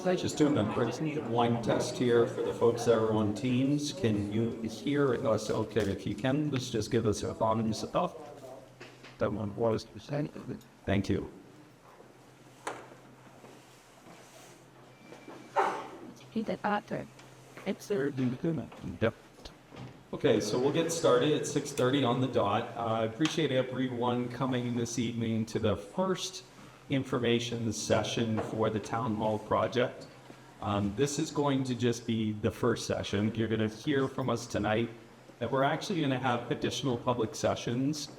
Just doing a quick blind test here for the folks that are on Teams. Can you hear us okay? If you can, just give us a thumbs up. That one was. Thank you. Yep. Okay, so we'll get started at 6:30 on the dot. I appreciate everyone coming this evening to the first information session for the Town Hall project. This is going to just be the first session. You're going to hear from us tonight that we're actually going to have additional public sessions.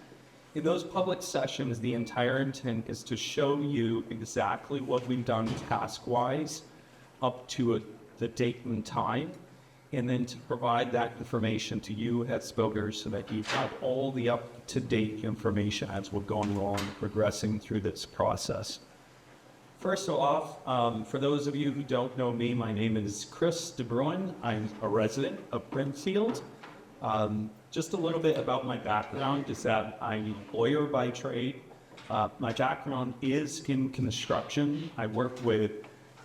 In those public sessions, the entire intent is to show you exactly what we've done task-wise up to the date and time, and then to provide that information to you as voters so that you have all the up-to-date information as we're going along, progressing through this process. First off, for those of you who don't know me, my name is Chris DeBruin. I'm a resident of Brimfield. Just a little bit about my background is that I'm a lawyer by trade. My background is in construction. I work with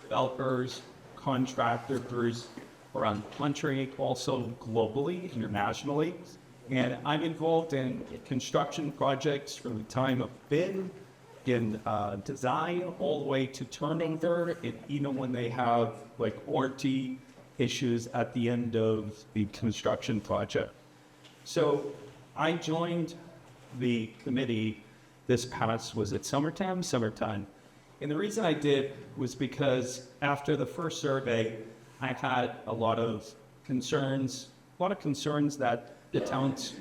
developers, contractors around the country, also globally, internationally. And I'm involved in construction projects from the time of bid, in design, all the way to turnover, and even when they have like warranty issues at the end of the construction project. So I joined the committee this past, was it summertime? And the reason I did was because after the first survey, I had a lot of concerns that the town's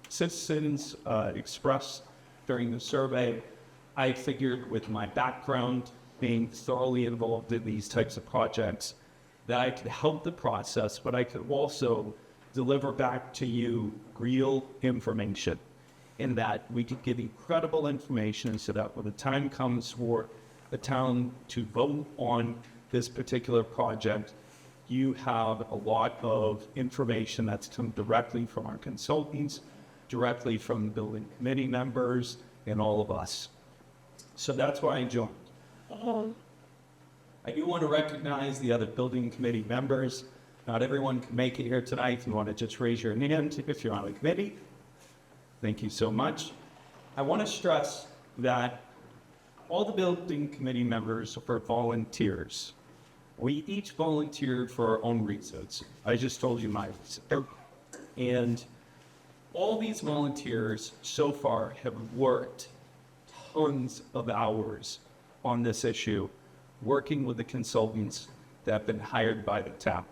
citizens expressed during the survey. I figured with my background, being thoroughly involved in these types of projects, that I could help the process, but I could also deliver back to you real information, and that we could give incredible information so that when the time comes for the town to vote on this particular project, you have a lot of information that's come directly from our consultants, directly from the building committee members, and all of us. So that's why I joined. I do want to recognize the other building committee members. Not everyone can make it here tonight. If you want to just raise your hand if you're on the committee. Thank you so much. I want to stress that all the building committee members are volunteers. We each volunteered for our own reasons. I just told you my reason. And all these volunteers so far have worked tons of hours on this issue, working with the consultants that have been hired by the town.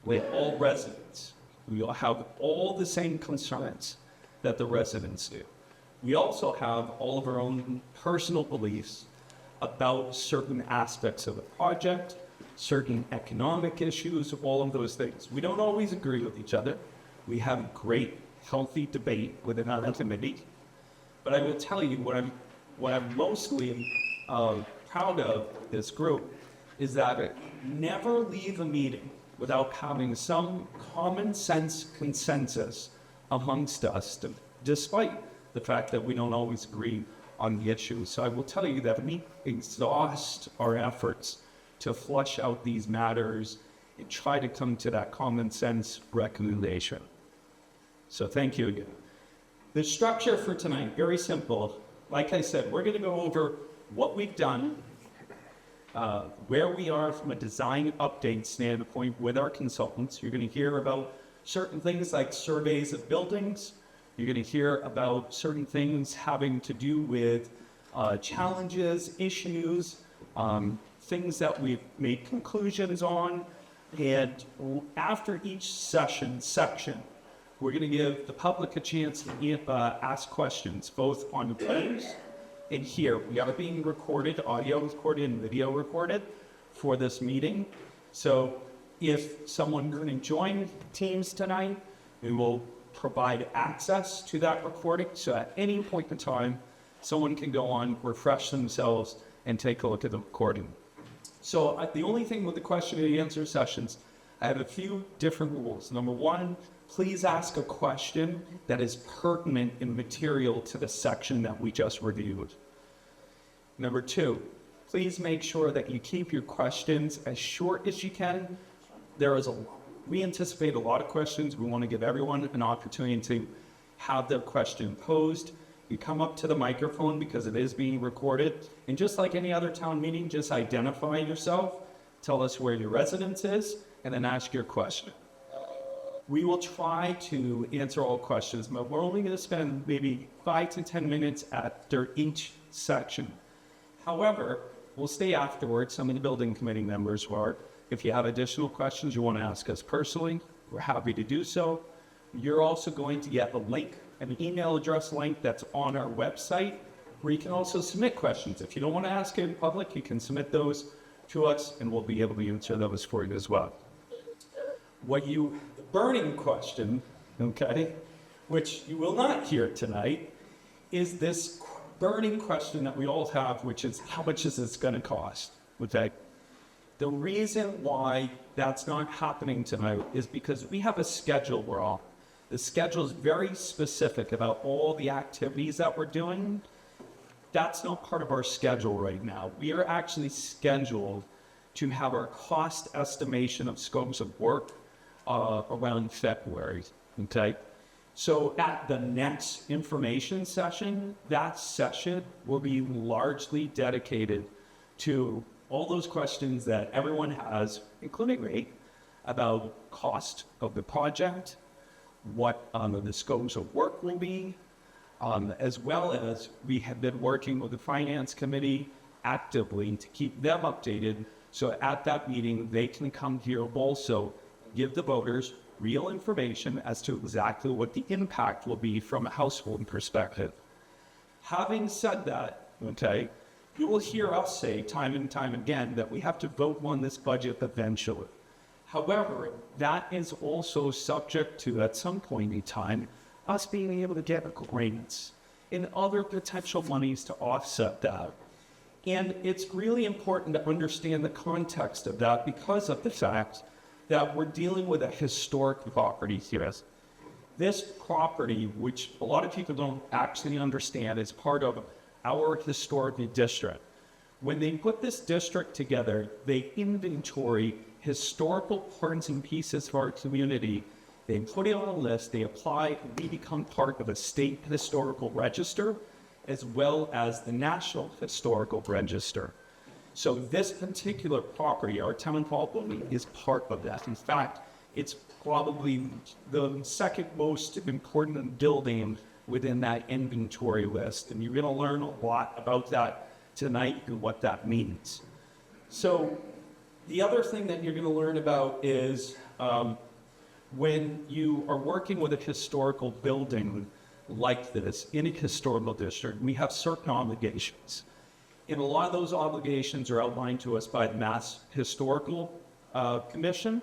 We're all residents. We all have all the same concerns that the residents do. We also have all of our own personal beliefs about certain aspects of the project, certain economic issues, all of those things. We don't always agree with each other. We have a great, healthy debate within our committee. But I will tell you what I'm mostly proud of this group is that never leave a meeting without having some common sense consensus amongst us, despite the fact that we don't always agree on the issue. So I will tell you that we exhaust our efforts to flush out these matters and try to come to that common sense recommendation. So thank you again. The structure for tonight, very simple. Like I said, we're going to go over what we've done, where we are from a design update standpoint with our consultants. You're going to hear about certain things like surveys of buildings. You're going to hear about certain things having to do with challenges, issues, things that we've made conclusions on. And after each section, we're going to give the public a chance to ask questions, both on the phones and here. We are being recorded, audio recorded and video recorded for this meeting. So if someone couldn't join Teams tonight, we will provide access to that recording. So at any point in time, someone can go on, refresh themselves, and take a look at the recording. So the only thing with the question and answer sessions, I have a few different rules. Number one, please ask a question that is pertinent and material to the section that we just reviewed. Number two, Please make sure that you keep your questions as short as you can. We anticipate a lot of questions. We want to give everyone an opportunity to have their question posed. You come up to the microphone because it is being recorded. And just like any other town meeting, just identify yourself, tell us where your residence is, and then ask your question. We will try to answer all questions, but we're only going to spend maybe 5 to 10 minutes after each section. However, we'll stay afterwards. Some of the building committee members are. If you have additional questions you want to ask us personally, we're happy to do so. You're also going to get a link, an email address link that's on our website, where you can also submit questions. If you don't want to ask it in public, you can submit those to us, and we'll be able to answer those for you as well. The burning question, okay, which you will not hear tonight, is this burning question that we all have, which is, how much is this going to cost, okay? The reason why that's not happening tonight is because we have a schedule we're on. The schedule is very specific about all the activities that we're doing. That's not part of our schedule right now. We are actually scheduled to have our cost estimation of scopes of work around February, okay? So at the next information session, that session will be largely dedicated to all those questions that everyone has, including me, about cost of the project, what the scopes of work will be, as well as we have been working with the Finance Committee actively to keep them updated. So at that meeting, they can come here also, give the voters real information as to exactly what the impact will be from a household perspective. Having said that, okay, you will hear us say time and time again that we have to vote on this budget eventually. However, that is also subject to, at some point in time, us being able to get grants and other potential monies to offset that. And it's really important to understand the context of that because of the fact that we're dealing with a historic property here. This property, which a lot of people don't actually understand, is part of our historic district. When they put this district together, they inventory historical parts and pieces of our community. They put it on a list, they apply, and we become part of a state historical register, as well as the National Historical Register. So this particular property, our town hall building, is part of that. In fact, it's probably the second most important building within that inventory list. And you're going to learn a lot about that tonight and what that means. So the other thing that you're going to learn about is when you are working with a historical building like this in a historical district, we have certain obligations. And a lot of those obligations are outlined to us by the Mass Historical Commission,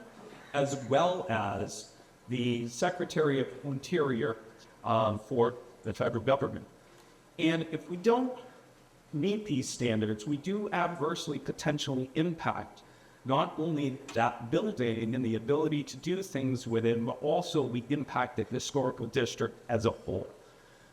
as well as the Secretary of Interior for the federal government. And if we don't meet these standards, we do adversely potentially impact not only that building and the ability to do things within, but also we impact the historical district as a whole.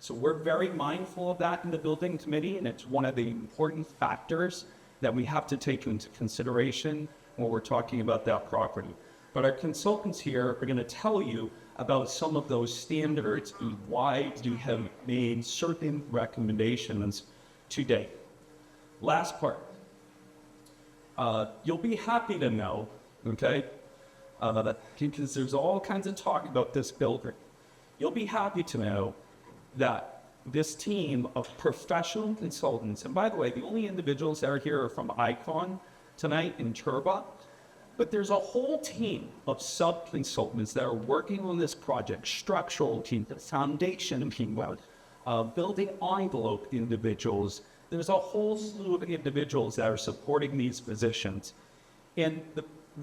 So we're very mindful of that in the building committee, and it's one of the important factors that we have to take into consideration when we're talking about that property. But our consultants here are going to tell you about some of those standards and why we have made certain recommendations today. Last part. You'll be happy to know, okay, because there's all kinds of talk about this building. You'll be happy to know that this team of professional consultants, and by the way, the only individuals that are here are from ICON tonight in Turba, but there's a whole team of sub-consultants that are working on this project, structural team, the foundation team, building envelope individuals. There's a whole slew of individuals that are supporting these positions. And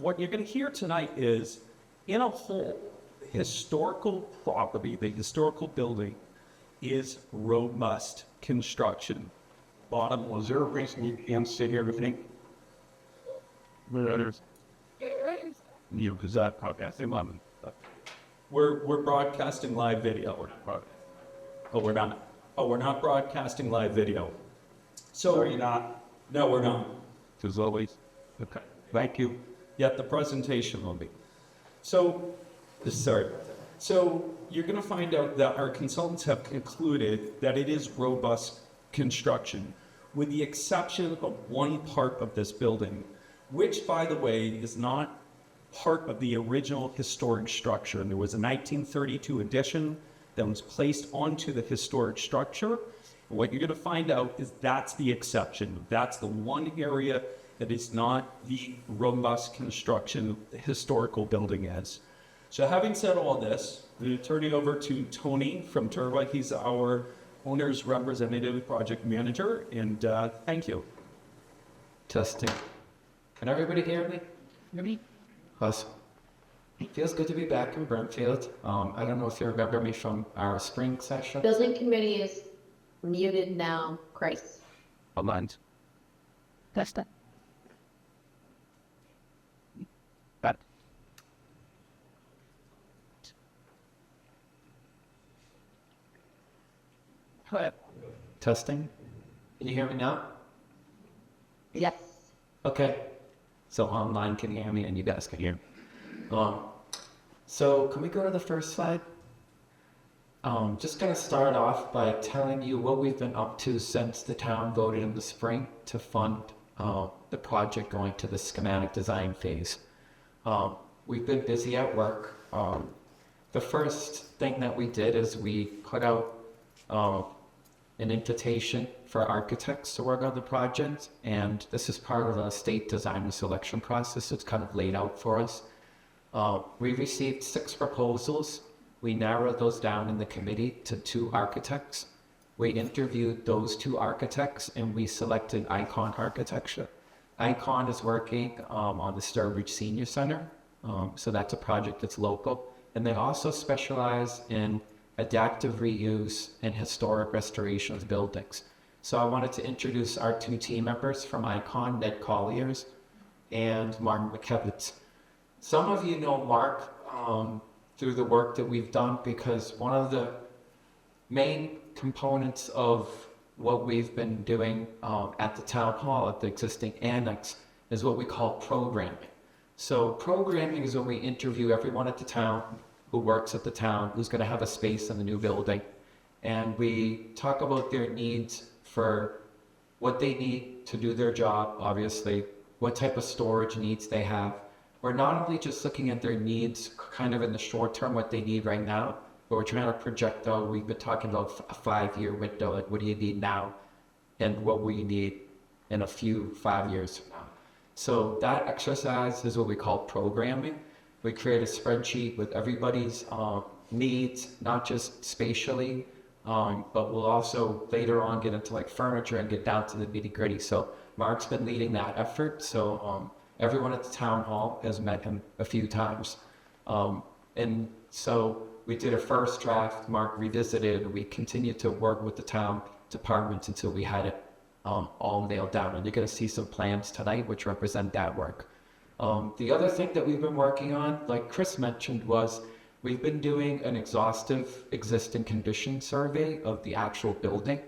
what you're going to hear tonight is, in a whole, the historical property, the historical building, is robust construction. Bottom, was there a reason you can't sit here with me? You, because that podcasting lemon. We're broadcasting live video. Oh, we're not. Oh, we're not broadcasting live video. So No, you're not. No, we're not. as always. Okay, thank you. Yeah, the presentation will be. So, sorry. So you're going to find out that our consultants have concluded that it is robust construction, with the exception of one part of this building, which, by the way, is not part of the original historic structure. And there was a 1932 addition that was placed onto the historic structure. And what you're going to find out is that's the exception. That's the one area that is not the robust construction the historical building is. So having said all this, I'm going to turn it over to Tony from Turba. He's our owner's representative project manager, and thank you. Testing. Can everybody hear me? Hear me? Awesome. It feels good to be back in Brimfield. I don't know if you remember me from our spring session. Building committee is muted now. Christ. Hold on. Test that. Got it. Testing. Can you hear me now? Yes. Okay. So online can hear me and you guys can hear me. So can we go to the first slide? Just gonna start off by telling you what we've been up to since the town voted in the spring to fund the project going to the schematic design phase. We've been busy at work. The first thing that we did is we put out an invitation for architects to work on the project, and this is part of a state designer selection process. It's kind of laid out for us. We received 6 proposals. We narrowed those down in the committee to 2 architects. We interviewed those 2 architects and we selected Icon Architecture. Icon is working on the Sturbridge Senior Center, so that's a project that's local. And they also specialize in adaptive reuse and historic restoration of buildings. So I wanted to introduce our 2 team members from Icon, Ned Colliers and Martin McKevitz. Some of you know Mark through the work that we've done, because one of the main components of what we've been doing at the town hall, at the existing annex, is what we call programming. So programming is when we interview everyone at the town who works at the town, who's going to have a space in the new building, and we talk about their needs for what they need to do their job, obviously, what type of storage needs they have. We're not only just looking at their needs kind of in the short term, what they need right now, but we're trying to project out. We've been talking about a 5-year window, like what do you need now and what will you need in a few 5 years from now. So that exercise is what we call programming. We create a spreadsheet with everybody's needs, not just spatially, but we'll also later on get into like furniture and get down to the nitty gritty. So Mark's been leading that effort. So everyone at the town hall has met him a few times. And so we did a first draft, Mark revisited, we continued to work with the town departments until we had it all nailed down. And you're gonna see some plans tonight which represent that work. The other thing that we've been working on, like Chris mentioned, was we've been doing an exhaustive existing condition survey of the actual building.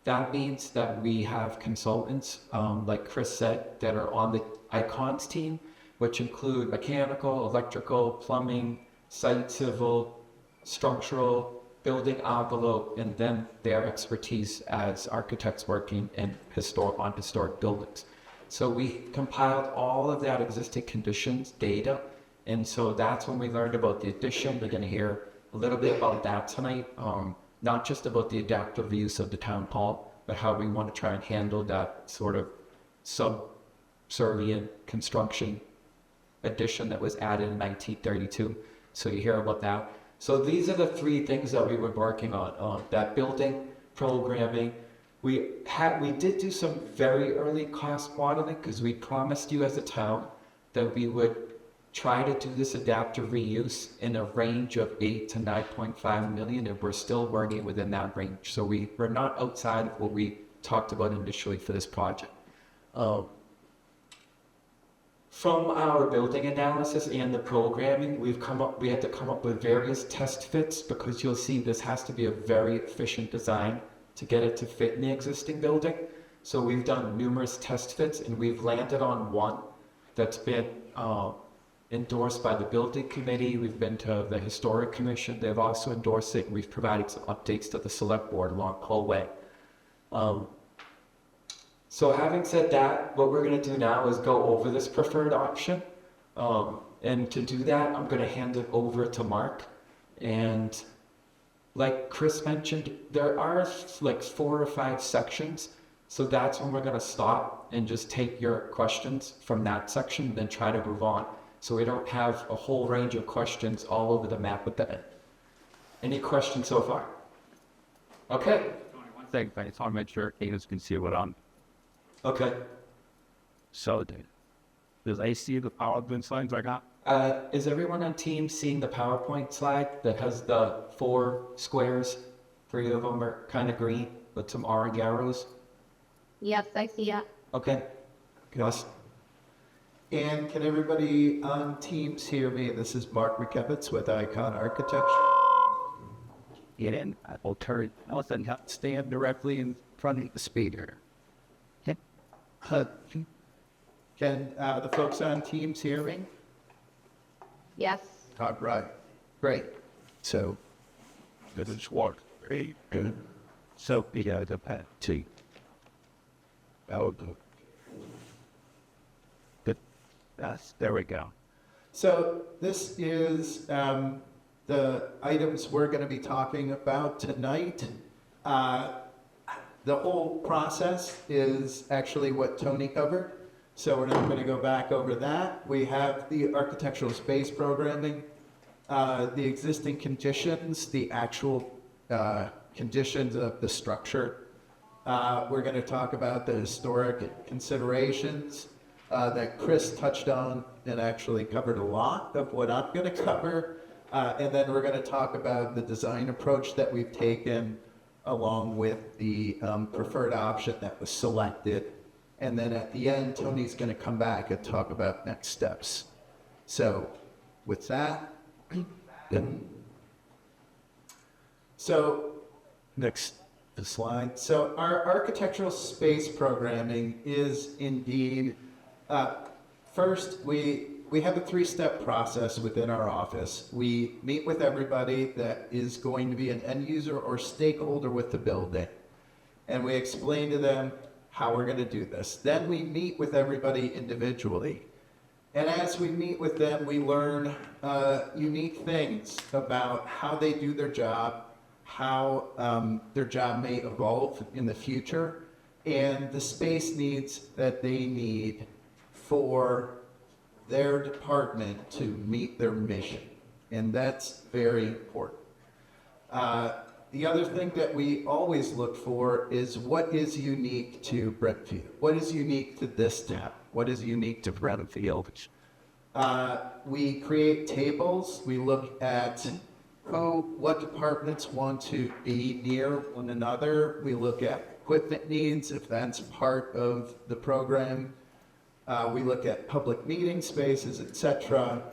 That means that we have consultants, like Chris said, that are on the Icons team, which include mechanical, electrical, plumbing, site civil, structural, building envelope, and then their expertise as architects working in on historic buildings. So we compiled all of that existing conditions data, and so that's when we learned about the addition. We're going to hear a little bit about that tonight, not just about the adaptive use of the town hall, but how we want to try and handle that sort of subservient construction addition that was added in 1932. So you hear about that. So these are the 3 things that we were working on, that building, programming. We did do some very early cost modeling because we promised you as a town that we would try to do this adaptive reuse in a range of 8 to 9.5 million, and we're still working within that range. So we're not outside of what we talked about initially for this project. From our building analysis and the programming, we had to come up with various test fits, because you'll see this has to be a very efficient design to get it to fit in the existing building. So we've done numerous test fits, and we've landed on one that's been endorsed by the building committee. We've been to the historic commission. They've also endorsed it, and we've provided some updates to the select board along the whole way. So having said that, what we're going to do now is go over this preferred option. And to do that, I'm going to hand it over to Mark. And like Chris mentioned, there are like 4 or 5 sections. So that's when we're going to stop and just take your questions from that section, then try to move on. So we don't have a whole range of questions all over the map with that. Any questions so far? Okay. One thing, I just want to make sure Candace can see what I'm. Okay. So, does I see the PowerPoint slides I got? Is everyone on team seeing the PowerPoint slide that has the 4 squares? 3 of them are kind of green with some orange arrows. Yes, I see it. Okay. Yes. And can everybody on Teams hear me? This is Mark McKevitz with Icon Architecture. Get in. I will turn. I'll stand directly in front of the speaker. Can the folks on Teams hear me? Yes. All right. Great. So, This is what. Very good. So, yeah, the pet T. Good. Yes, there we go. so this is the items we're going to be talking about tonight. The whole process is actually what Tony covered. So we're not going to go back over that. We have the architectural space programming, the existing conditions, the actual conditions of the structure. We're going to talk about the historic considerations that Chris touched on and actually covered a lot of what I'm going to cover. And then we're going to talk about the design approach that we've taken along with the preferred option that was selected. And then at the end, Tony's going to come back and talk about next steps. So with that, so next slide. So our architectural space programming is indeed, first we have a 3-step process within our office. We meet with everybody that is going to be an end user or stakeholder with the building. And we explain to them how we're going to do this. Then we meet with everybody individually. And as we meet with them, we learn unique things about how they do their job, how their job may evolve in the future, and the space needs that they need for their department to meet their mission. And that's very important. The other thing that we always look for is what is unique to Brimfield? What is unique to this town? What is unique to Brimfield? We create tables. We look at what departments want to be near one another. We look at equipment needs, if that's part of the program. We look at public meeting spaces, etc.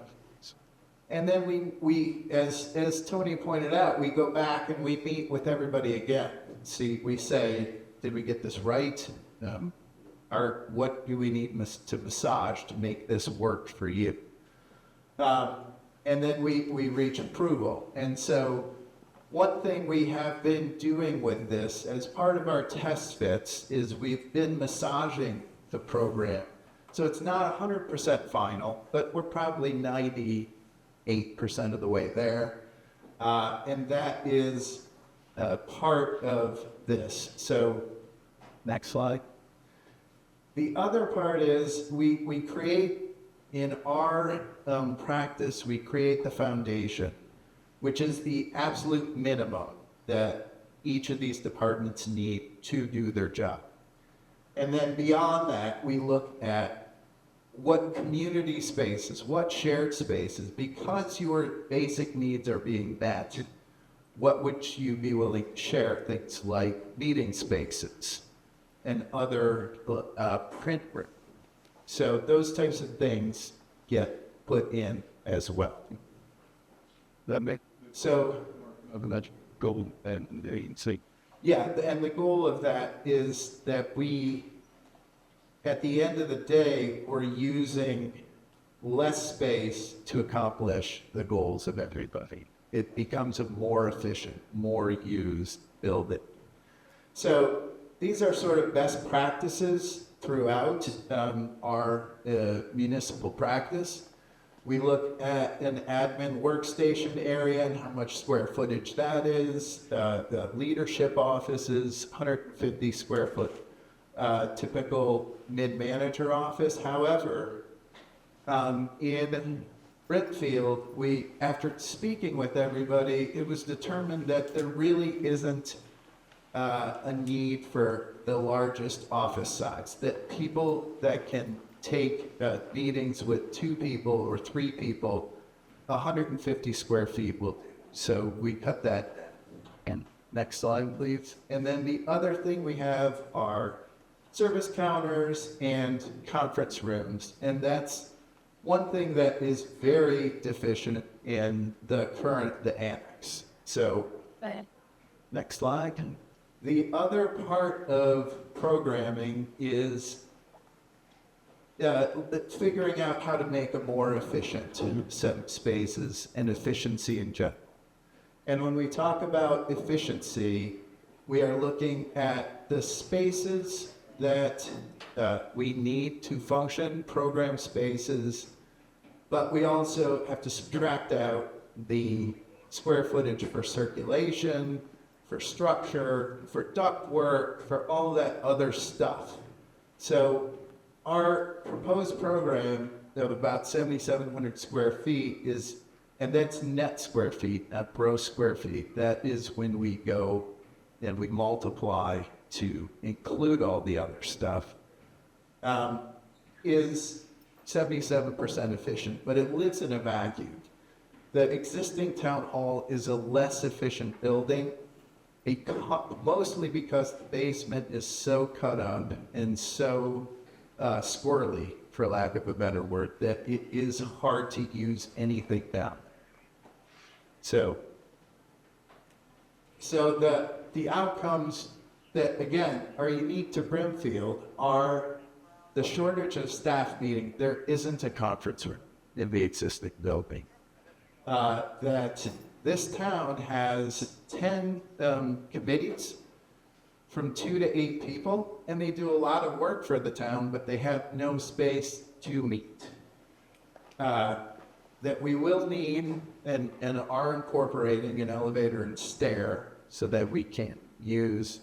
And then we as Tony pointed out, we go back and we meet with everybody again. See, we say, did we get this right? What do we need to massage to make this work for you? And then we reach approval. And so one thing we have been doing with this as part of our test fits is we've been massaging the program. So it's not 100% final, but we're probably 98% of the way there. And that is part of this. So next slide. The other part is we create, in our practice, we create the foundation, which is the absolute minimum that each of these departments need to do their job. And then beyond that, we look at what community spaces, what shared spaces, because your basic needs are being met, what would you be willing to share? Things like meeting spaces and other print room. So those types of things get put in as well. That make So let's go and see. Yeah, and the goal of that is that we, at the end of the day, we're using less space to accomplish the goals of everybody. It becomes a more efficient, more used building. So these are sort of best practices throughout our municipal practice. We look at an admin workstation area and how much square footage that is. The leadership office is 150 square foot, typical mid-manager office. However, in Brimfield, after speaking with everybody, it was determined that there really isn't a need for the largest office size, that people that can take meetings with 2 people or 3 people, 150 square feet will do. So we cut that. And next slide, please. And then the other thing we have are service counters and conference rooms. And that's one thing that is very deficient in the annex. So next slide. The other part of programming is figuring out how to make a more efficient set of spaces and efficiency in general. And when we talk about efficiency, we are looking at the spaces that we need to function, program spaces, but we also have to subtract out the square footage for circulation, for structure, for ductwork, for all that other stuff. So our proposed program of about 7,700 square feet is, and that's net square feet, not gross square feet. That is when we go and we multiply to include all the other stuff, is 77% efficient, but it lives in a vacuum. The existing town hall is a less efficient building, mostly because the basement is so cut up and so squirrely, for lack of a better word, that it is hard to use anything down. So the outcomes that, again, are unique to Brimfield are the shortage of staff meeting. There isn't a conference room in the existing building. That this town has 10 committees from 2 to 8 people, and they do a lot of work for the town, but they have no space to meet. That we will need and are incorporating an elevator and stair so that we can use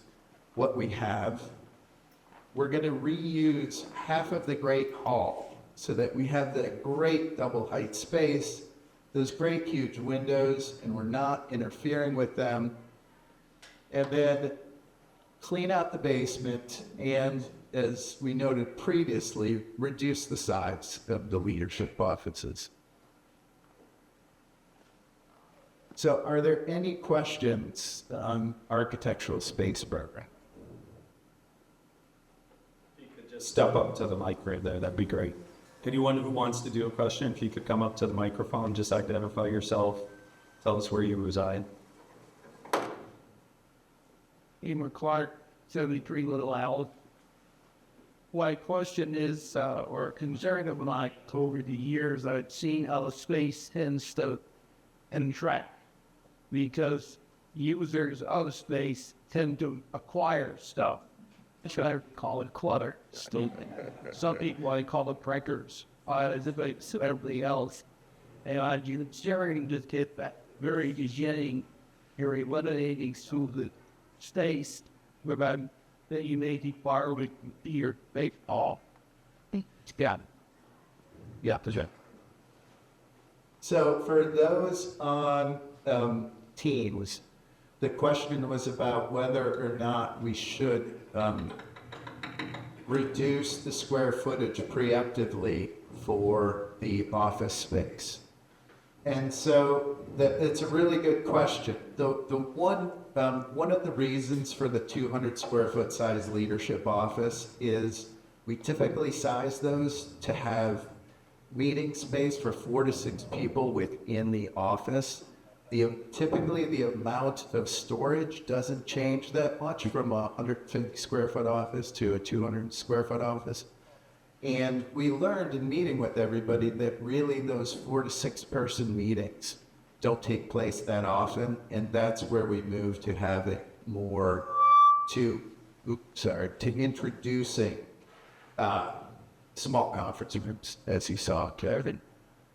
what we have. We're going to reuse half of the Great Hall so that we have that great double height space, those great huge windows, and we're not interfering with them. And then clean out the basement and, as we noted previously, reduce the size of the leadership offices. So are there any questions on architectural space program? If you could just step up to the mic right there, that'd be great. Anyone who wants to do a question, if you could come up to the microphone, just identify yourself, tell us where you reside. Emer Clark, 73 Little Owl. My question is, or a concern of mine over the years, I've seen how the space tends to contract because users of the space tend to acquire stuff. I call it clutter. Some people I call it breakers. As if it's everything else. And you're sharing just hit that very beginning, you're eliminating some of the space that you may be borrowing your baseball. Yeah. Yeah. So for those on teams, the question was about whether or not we should reduce the square footage preemptively for the office space. And so it's a really good question. The one of the reasons for the 200 square foot size leadership office is we typically size those to have meeting space for 4 to 6 people within the office. Typically the amount of storage doesn't change that much from a 150 square foot office to a 200 square foot office. And we learned in meeting with everybody that really those 4 to 6 person meetings don't take place that often. And that's where we moved to having more to introducing small conference rooms, as you saw, Kevin.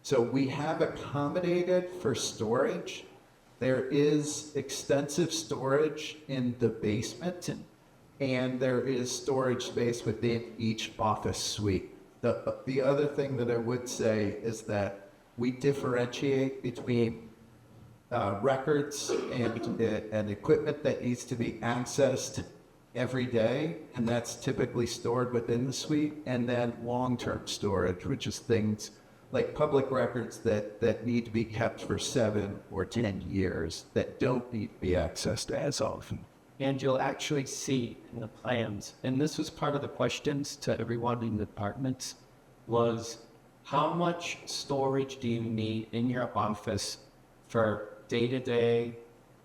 So we have accommodated for storage. There is extensive storage in the basement, and there is storage space within each office suite. The other thing that I would say is that we differentiate between records and equipment that needs to be accessed every day, and that's typically stored within the suite, and then long-term storage, which is things like public records that need to be kept for 7 or 10 years that don't need to be accessed as often. And you'll actually see in the plans, and this was part of the questions to everyone in the departments, was how much storage do you need in your office for day-to-day,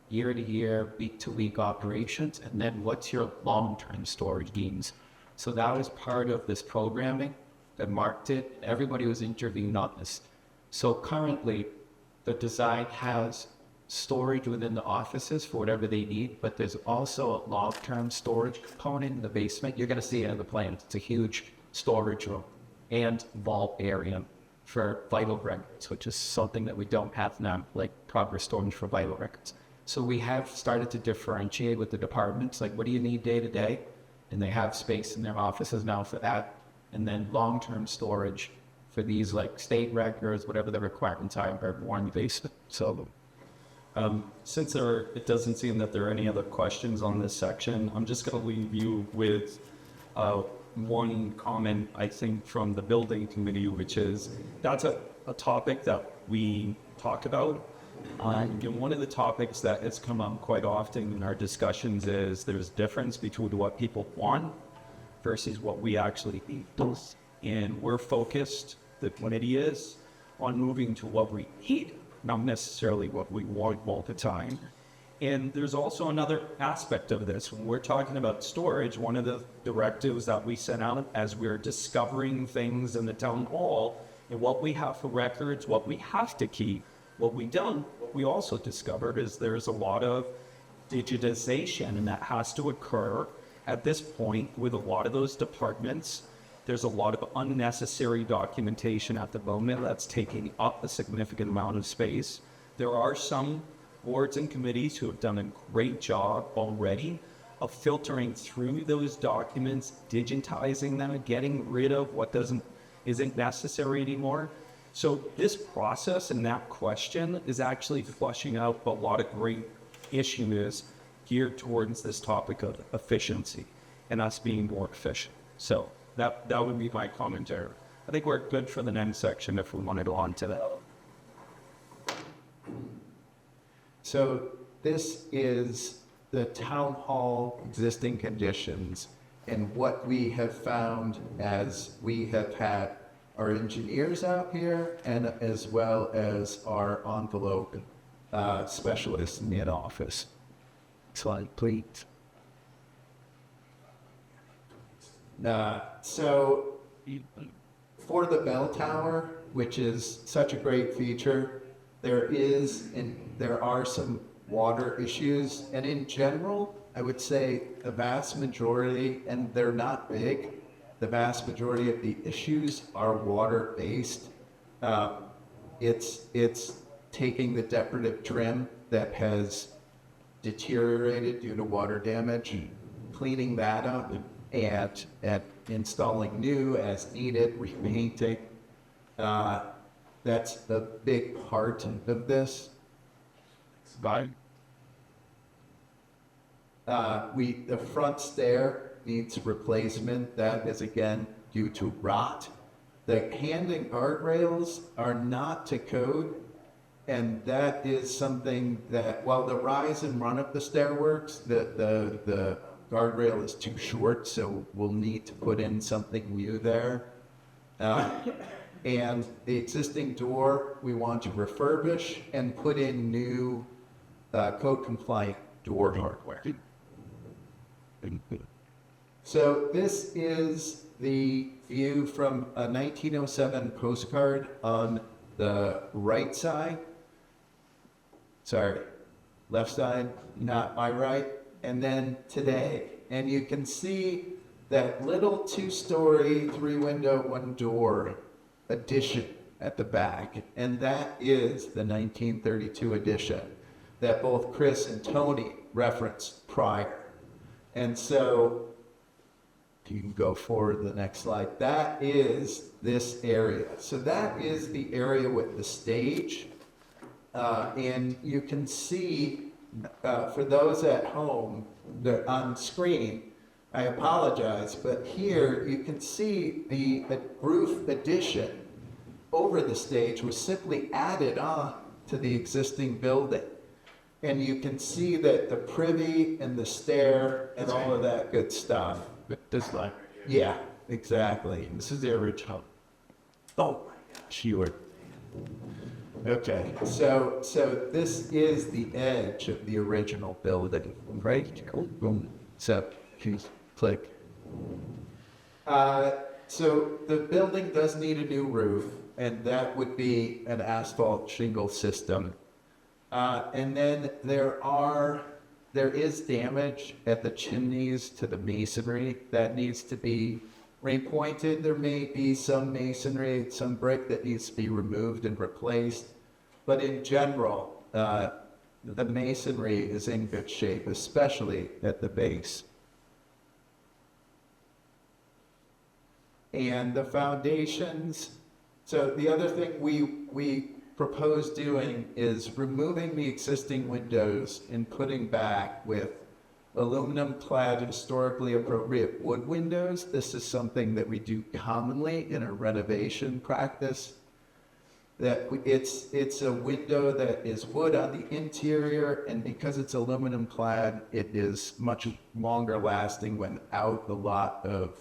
year-to-year, week-to-week operations, and then what's your long-term storage needs? So that was part of this programming that marked it. Everybody was interviewing on this. So currently, the design has storage within the offices for whatever they need, but there's also a long-term storage component in the basement. You're going to see it in the plans. It's a huge storage room and vault area for vital records, which is something that we don't have now, like proper storage for vital records. So we have started to differentiate with the departments, like what do you need day to day? And they have space in their offices now for that. And then long-term storage for these like state records, whatever the requirements are more in the basement. So Since it doesn't seem that there are any other questions on this section, I'm just going to leave you with one comment, I think, from the building committee, which is that's a topic that we talk about. And one of the topics that has come up quite often in our discussions is there's a difference between what people want versus what we actually need. And we're focused, the committee is, on moving to what we need, not necessarily what we want all the time. And there's also another aspect of this. When we're talking about storage, one of the directives that we sent out as we're discovering things in the town hall and what we have for records, what we have to keep, what we also discovered is there's a lot of digitization, and that has to occur at this point with a lot of those departments. There's a lot of unnecessary documentation at the moment that's taking up a significant amount of space. There are some boards and committees who have done a great job already of filtering through those documents, digitizing them, and getting rid of what isn't necessary anymore. So this process and that question is actually flushing out a lot of great issues geared towards this topic of efficiency and us being more efficient. So that would be my commentary. I think we're good for the next section if we wanted to on to that. So this is the town hall existing conditions, and what we have found as we have had our engineers out here and as well as our envelope specialists in the office. Slide, please. So for the bell tower, which is such a great feature, there are some water issues, and in general, I would say the vast majority, and they're not big, the vast majority of the issues are water-based. It's taking the decorative trim that has deteriorated due to water damage, cleaning that up, and installing new as needed, repainting. That's the big part of this. The front stair needs replacement. That is again due to rot. The hand and guardrails are not to code, and that is something that while the rise and run of the stair works, the guardrail is too short, so we'll need to put in something new there. And the existing door, we want to refurbish and put in new code compliant door hardware. So this is the view from a 1907 postcard on the right side. Sorry, left side, not my right. And then today. And you can see that little 2-story, 3-window, 1-door addition at the back. And that is the 1932 addition that both Chris and Tony referenced prior. And so, you can go forward to the next slide. That is this area. So that is the area with the stage. And you can see, for those at home, on screen, I apologize, but here you can see the roof addition over the stage was simply added on to the existing building. And you can see that the privy and the stair and all of that good stuff. This line. Yeah, exactly. This is the original. Oh my gosh, you were. Okay, so this is the edge of the original building, right? Boom. So, click. So the building does need a new roof, and that would be an asphalt shingle system. And then there is damage at the chimneys to the masonry that needs to be repointed. There may be some masonry, some brick that needs to be removed and replaced. But in general, the masonry is in good shape, especially at the base. And the foundations, so the other thing we propose doing is removing the existing windows and putting back with aluminum clad historically appropriate wood windows. This is something that we do commonly in a renovation practice. It's a window that is wood on the interior, and because it's aluminum clad, it is much longer lasting without a lot of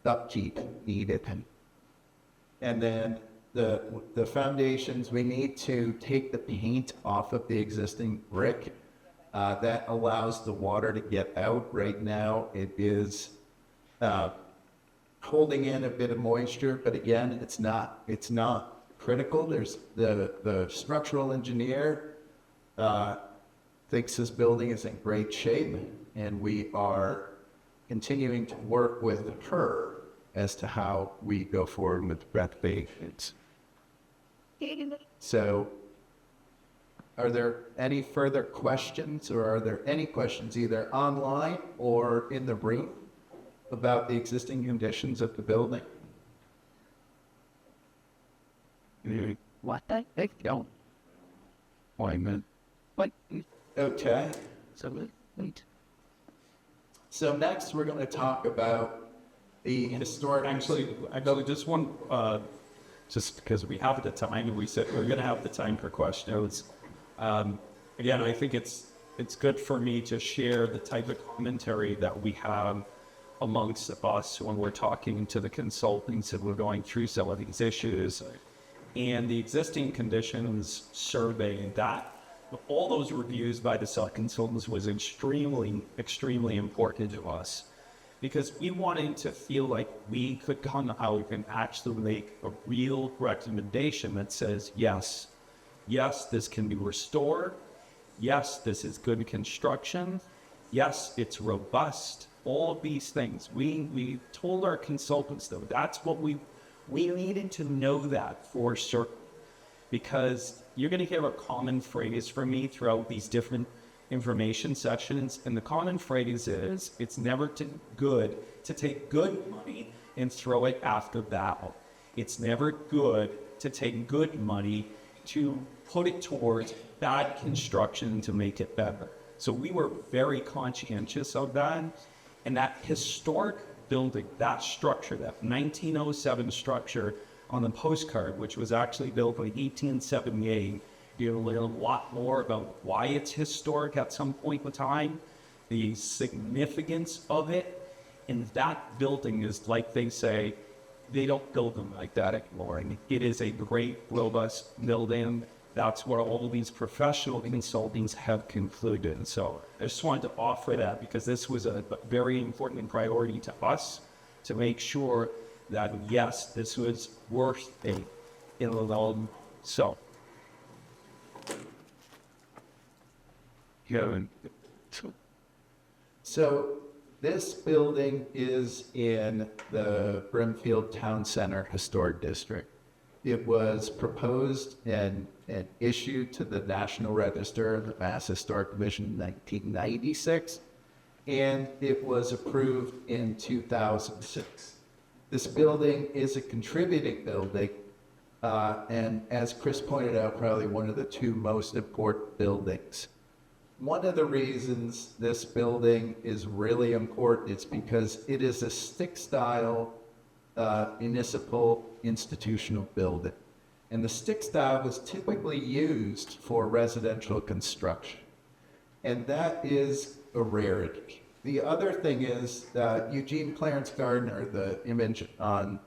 upkeep needed. And then the foundations, we need to take the paint off of the existing brick. That allows the water to get out. Right now, it is holding in a bit of moisture, but again, it's not critical. There's the structural engineer thinks this building is in great shape, and we are continuing to work with her as to how we go forward with renovations. So, are there any further questions, or are there any questions either online or in the room about the existing conditions of the building? What the heck? Don't. Wait a minute. What? Okay. So, wait. So next we're going to talk about the historic. Actually, just one, just because we have the time, and we said we're going to have the time for questions. Again, I think it's good for me to share the type of commentary that we have amongst us when we're talking to the consultants and we're going through some of these issues. And the existing conditions survey, that all those reviews by the consultants was extremely, extremely important to us, because we wanted to feel like we could come out and actually make a real recommendation that says, yes, this can be restored. Yes, this is good construction. Yes, it's robust. All of these things. We told our consultants, though, that's what we needed to know that for certain, because you're going to hear a common phrase from me throughout these different information sessions, and the common phrase is, it's never good to take good money and throw it after bad. It's never good to take good money to put it towards bad construction to make it better. So we were very conscientious of that, and that historic building, that structure, that 1907 structure on the postcard, which was actually built in 1878, you'll learn a lot more about why it's historic at some point in time, the significance of it, and that building is, like they say, they don't build them like that anymore. And it is a great, robust building. That's where all these professional consultants have concluded. So I just wanted to offer that because this was a very important priority to us to make sure that, yes, this was worth a in the long. So, yeah. So this building is in the Brimfield Town Center Historic District. It was proposed and issued to the National Register of the Mass Historic Commission in 1996, and it was approved in 2006. This building is a contributing building, and as Chris pointed out, probably one of the two most important buildings. One of the reasons this building is really important is because it is a stick-style municipal institutional building. And the stick style was typically used for residential construction. And that is a rarity. The other thing is Eugene Clarence Gardner, the image on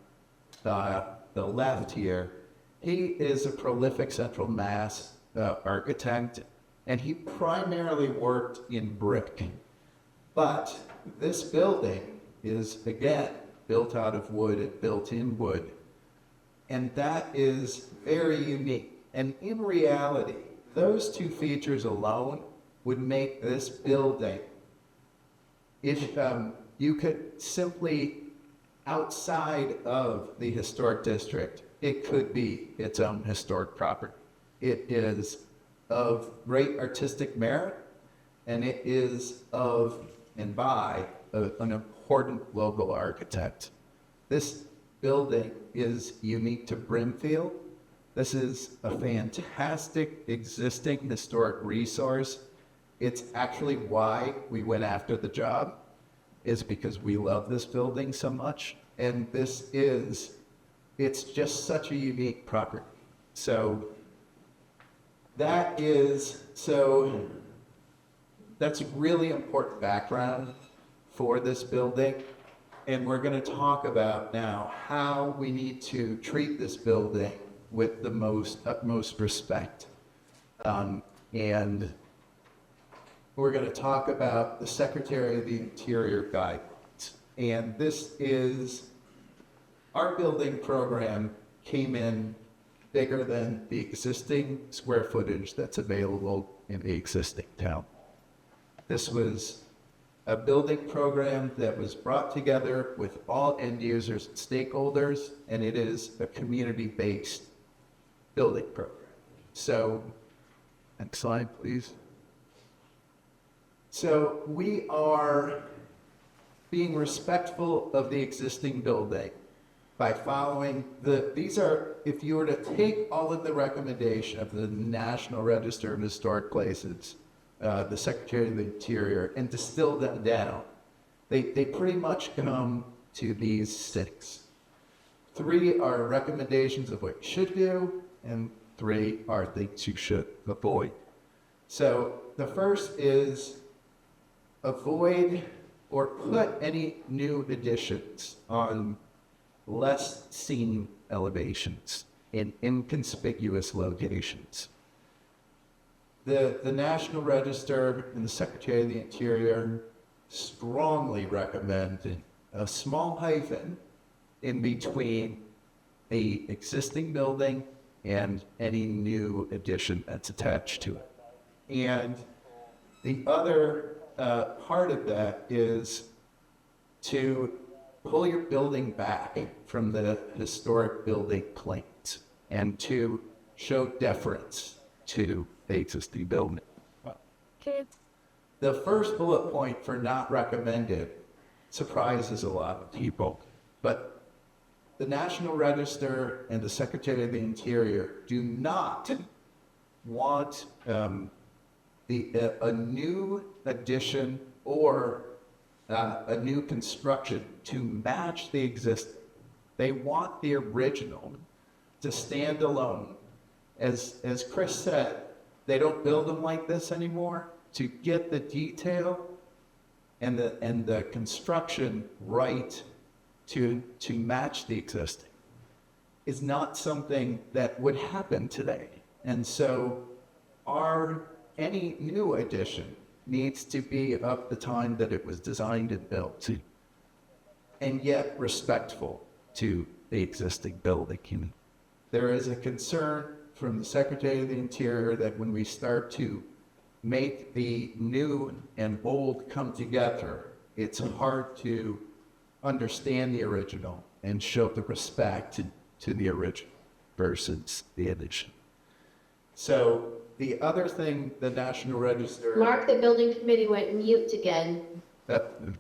the left here, he is a prolific Central Mass architect, and he primarily worked in brick. But this building is, again, built out of wood and built in wood. And that is very unique. And in reality, those two features alone would make this building, if you could simply, outside of the historic district, it could be its own historic property. It is of great artistic merit, and it is of and by an important local architect. This building is unique to Brimfield. This is a fantastic existing historic resource. It's actually why we went after the job, is because we love this building so much. And it's just such a unique property. So that's a really important background for this building. And we're going to talk about now how we need to treat this building with the utmost respect. And we're going to talk about the Secretary of the Interior guidelines. And this is, our building program came in bigger than the existing square footage that's available in the existing town. This was a building program that was brought together with all end users and stakeholders, and it is a community-based building program. So, next slide, please. So we are being respectful of the existing building by following if you were to take all of the recommendation of the National Register of Historic Places, the Secretary of the Interior, and distill them down, they pretty much come to these 6. 3 are recommendations of what you should do, and 3 are things you should avoid. So the first is avoid or put any new additions on less seen elevations in inconspicuous locations. The National Register and the Secretary of the Interior strongly recommend a small hyphen in between the existing building and any new addition that's attached to it. And the other part of that is to pull your building back from the historic building planes and to show deference to the existing building. The first bullet point for not recommended surprises a lot of people, but the National Register and the Secretary of the Interior do not want a new addition or a new construction to match the existing. They want the original to stand alone. As Chris said, they don't build them like this anymore. To get the detail and the construction right to match the existing is not something that would happen today. And so any new addition needs to be of the time that it was designed and built, and yet respectful to the existing building. There is a concern from the Secretary of the Interior that when we start to make the new and old come together, it's hard to understand the original and show the respect to the original versus the addition. So the other thing the National Register... Mark, the building committee went mute again. Can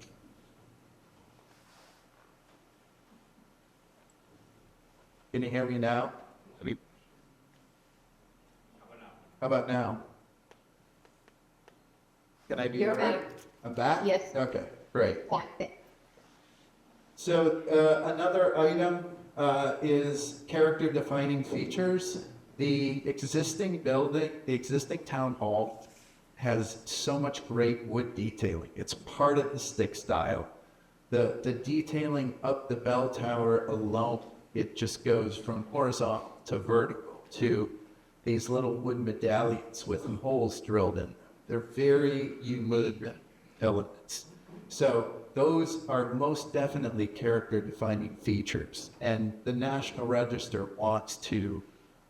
you hear me now? How about now? Can I be You're heard? back. I'm back? Yes. Okay, great. Yeah. So another item is character defining features. The existing building, the existing town hall has so much great wood detailing. It's part of the stick style. The detailing up the bell tower alone, it just goes from horizontal to vertical to these little wood medallions with holes drilled in. They're very unique elements. So those are most definitely character defining features. And the National Register wants to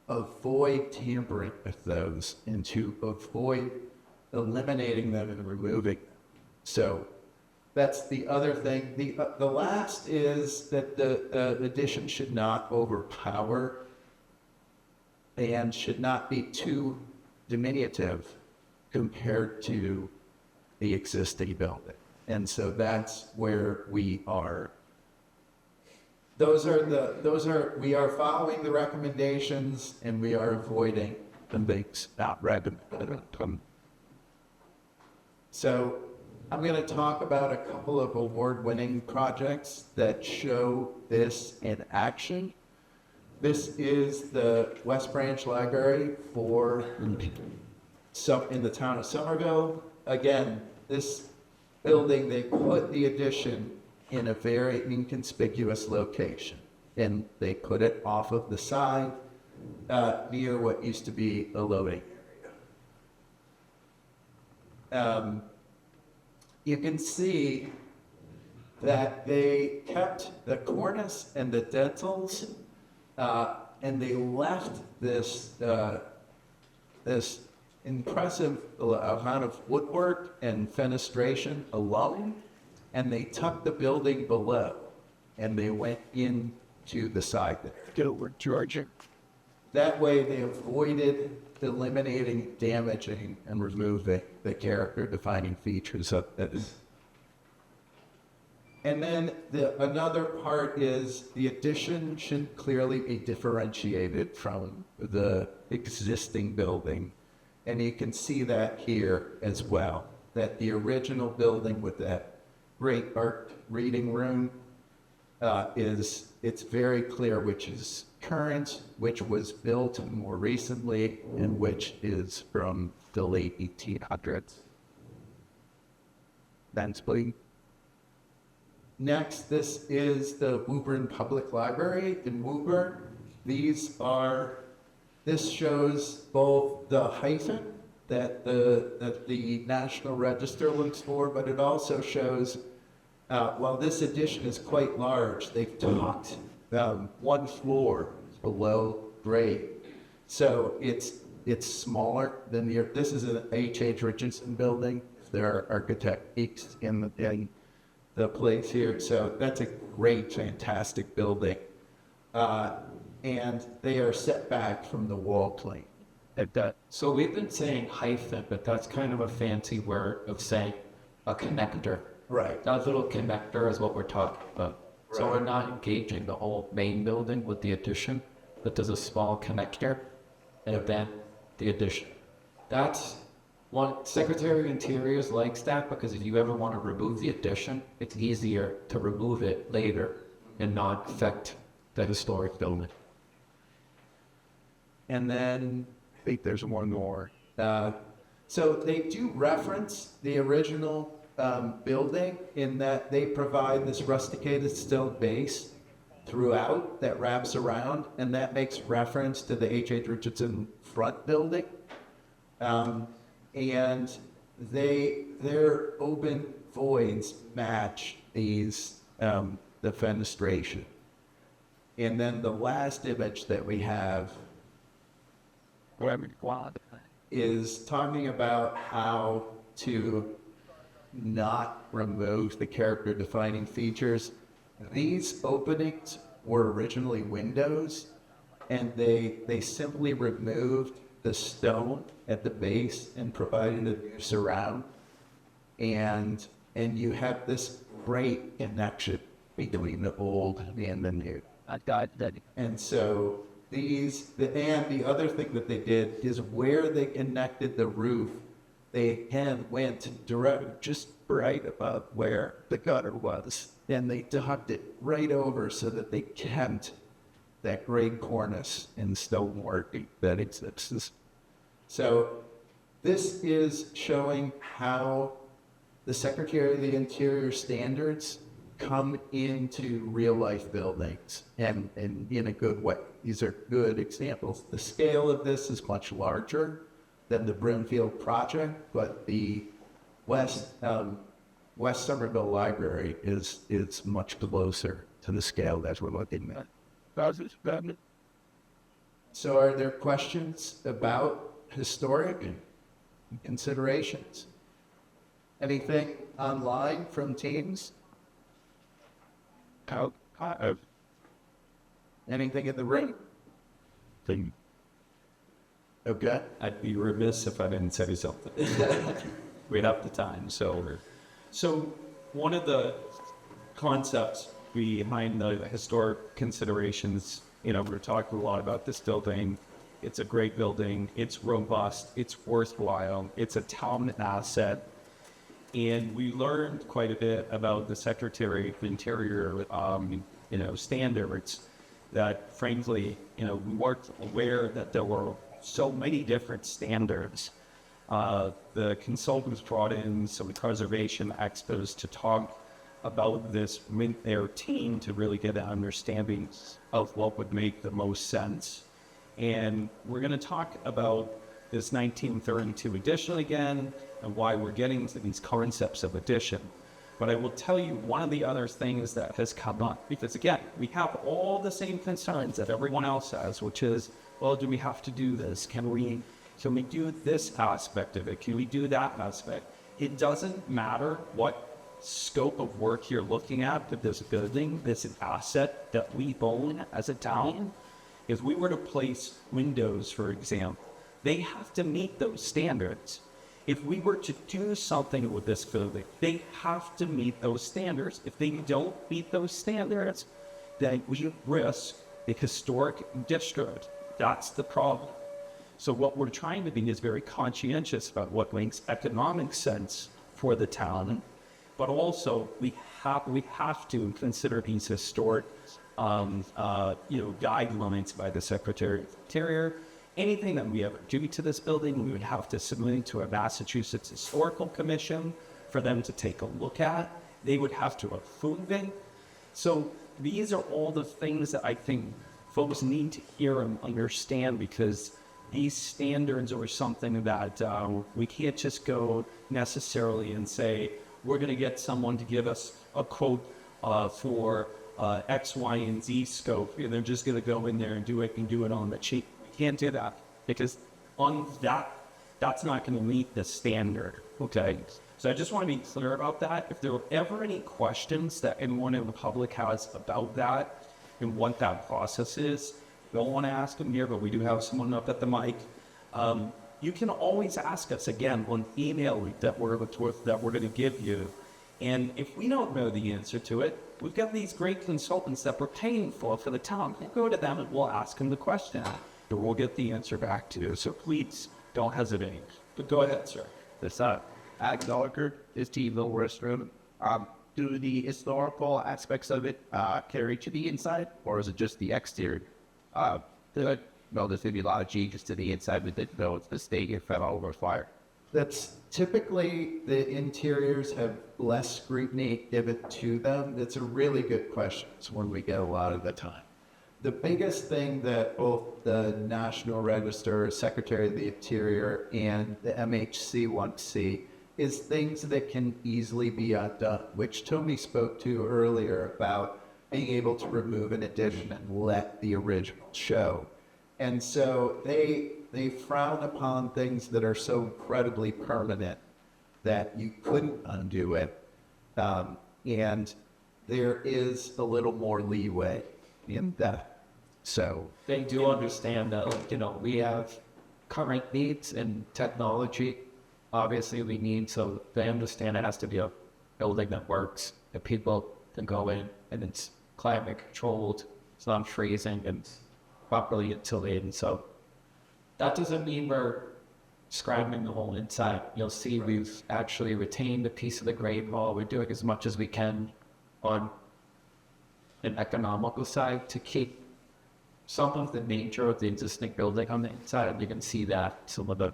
avoid tampering with those and to avoid eliminating them and removing them. So that's the other thing. The last is that the addition should not overpower and should not be too diminutive compared to the existing building. And so that's where we are. We are following the recommendations and we are avoiding the things not recommended. So I'm going to talk about a couple of award-winning projects that show this in action. This is the West Branch Library in the town of Somerville. Again, this building, they put the addition in a very inconspicuous location. And they put it off of the side near what used to be a loading area. You can see that they kept the cornice and the dentils, and they left this this impressive amount of woodwork and fenestration alone, and they tucked the building below, and they went into the side there. Get over Georgia. That way they avoided eliminating, damaging, and removing the character-defining features of this. And then another part is the addition should clearly be differentiated from the existing building. And you can see that here as well, that the original building with that great art reading room it's very clear which is current, which was built more recently, and which is from the late 1800s. Thanks, please. Next, this is the Woburn Public Library in Woburn. This shows both the hyphen that the National Register looks for, but it also shows, while this edition is quite large, they've tucked one floor below grade. So it's smaller than this is an H.H. Richardson building. There are architect peaks in the place here. So that's a great, fantastic building. And they are set back from the wall plane. So we've been saying hyphen, but that's kind of a fancy word of saying a connector. Right. That little connector is what we're talking about. So Right. we're not engaging the whole main building with the addition, but there's a small connector, and then the addition. That's one. Secretary of Interior likes that because if you ever want to remove the addition, it's easier to remove it later and not affect the historic building. And then I think there's one more. So they do reference the original building in that they provide this rusticated stone base throughout that wraps around, and that makes reference to the H.H. Richardson front building. And their open voids match these, the fenestration. And then the last image that we have is talking about how to not remove the character defining features. These openings were originally windows, and they simply removed the stone at the base and provided a new surround. And you have this great connection between the old and the new. And so the other thing that they did is where they connected the roof, they again went direct, just right above where the gutter was, and they tucked it right over so that they kept that great cornice and stonework that exists. So this is showing how the Secretary of the Interior standards come into real life buildings and in a good way. These are good examples. The scale of this is much larger than the Brimfield project, but the West Somerville Library is much closer to the scale that we're looking at. So are there questions about historic considerations? Anything online from teams? Anything in the room? Okay. I'd be remiss if I didn't say something. We'd have the time. So one of the concepts behind the historic considerations, we're talking a lot about this building. It's a great building. It's robust. It's worthwhile. It's a town asset. And we learned quite a bit about the Secretary of Interior, standards that, frankly, we weren't aware that there were so many different standards. The consultants brought in some conservation experts to talk about this with their team to really get an understanding of what would make the most sense. And we're going to talk about this 1932 edition again and why we're getting to these concepts of edition. But I will tell you one of the other things that has come up, because again, we have all the same concerns that everyone else has, which is, well, do we have to do this? Can we do this aspect of it? Can we do that aspect? It doesn't matter what scope of work you're looking at with this building, this asset that we own as a town. If we were to place windows, for example, they have to meet those standards. If we were to do something with this building, they have to meet those standards. If they don't meet those standards, then we risk the historic district. That's the problem. So what we're trying to be is very conscientious about what makes economic sense for the town, but also we have to consider these historic guidelines by the Secretary of the Interior. Anything that we ever do to this building, we would have to submit to a Massachusetts Historical Commission for them to take a look at. They would have to approve it. So these are all the things that I think folks need to hear and understand, because these standards are something that we can't just go necessarily and say, we're going to get someone to give us a quote for X, Y, and Z scope. And they're just going to go in there and do it on the cheap. Can't do that, because on that's not going to meet the standard. Okay, so I just want to be clear about that. If there are ever any questions that anyone in the public has about that and what that process is, don't want to ask them here, but we do have someone up at the mic. You can always ask us again on email that we're going to give you. And if we don't know the answer to it, we've got these great consultants that we're paying for the town. We'll go to them and we'll ask them the question. We'll get the answer back to you. So please don't hesitate. But go ahead, sir. This Ag Dogger is T-Ville restroom. Do the historical aspects of it carry to the inside, or is it just the exterior? There's going to be a lot of changes to the inside with it, though it's the state if fell over fire. That's typically the interiors have less scrutiny given to them. It's a really good question. It's one we get a lot of the time. The biggest thing that both the National Register, Secretary of the Interior, and the MHC want to see is things that can easily be undone, which Tony spoke to earlier about being able to remove an addition and let the original show. And so they frown upon things that are so incredibly permanent that you couldn't undo it. And there is a little more leeway in that. So They do understand that, like, we have current needs and technology. Obviously, we need, so they understand it has to be a building that works, that people can go in and it's climate controlled, it's not freezing and properly insulated. So that doesn't mean we're scrapping the whole inside. You'll see we've actually retained a piece of the grade wall. We're doing as much as we can on an economical side to keep some of the nature of the existing building on the inside. You can see that some of the.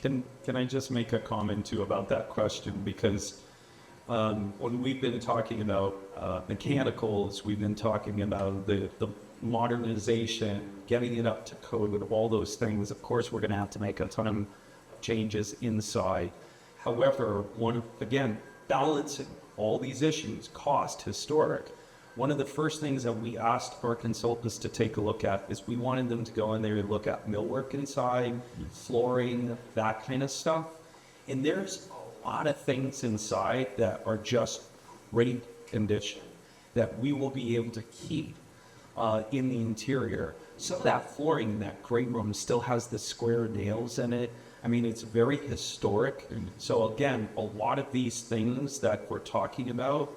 Can I just make a comment too about that question? Because when we've been talking about mechanicals, we've been talking about the modernization, getting it up to code with all those things. Of course, we're going to have to make a ton of changes inside. However, again, balancing all these issues, cost, historic. One of the first things that we asked our consultants to take a look at is we wanted them to go in there and look at millwork inside, flooring, that kind of stuff. And there's a lot of things inside that are just great condition that we will be able to keep in the interior. So that flooring in that great room still has the square nails in it. I mean, it's very historic. So again, a lot of these things that we're talking about,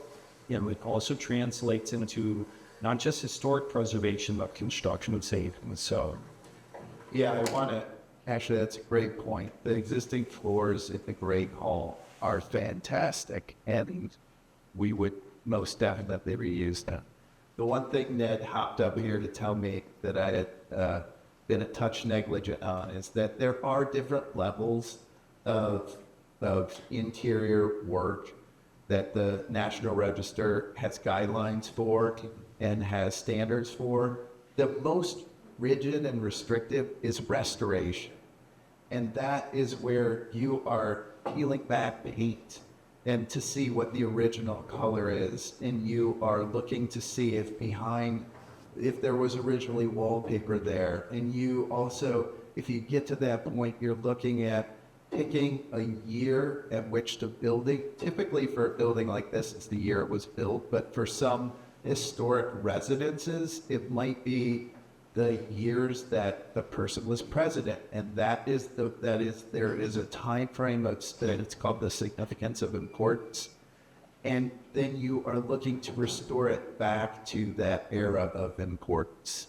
it also translates into not just historic preservation, but construction of savings. So, yeah, actually, that's a great point. The existing floors in the Great Hall are fantastic, and we would most definitely reuse them. The one thing Ned hopped up here to tell me that I had been a touch negligent on is that there are different levels of interior work that the National Register has guidelines for and has standards for. The most rigid and restrictive is restoration. And that is where you are peeling back paint and to see what the original color is. And you are looking to see if there was originally wallpaper there. And you also, if you get to that point, you're looking at picking a year at which to building. Typically for a building like this, it's the year it was built, but for some historic residences, it might be the years that the person was president, and there is a time frame it's called the significance of importance, and then you are looking to restore it back to that era of importance.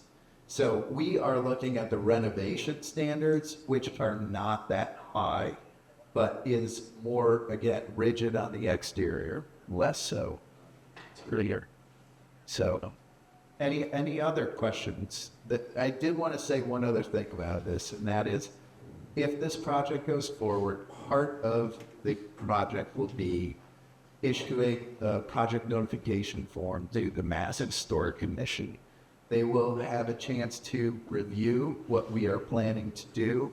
So we are looking at the renovation standards, which are not that high, but is more, again, rigid on the exterior, less so here. So any other questions? That I did want to say one other thing about this, and that is, if this project goes forward, part of the project will be issuing a project notification form to the Mass Historic Commission. They will have a chance to review what we are planning to do.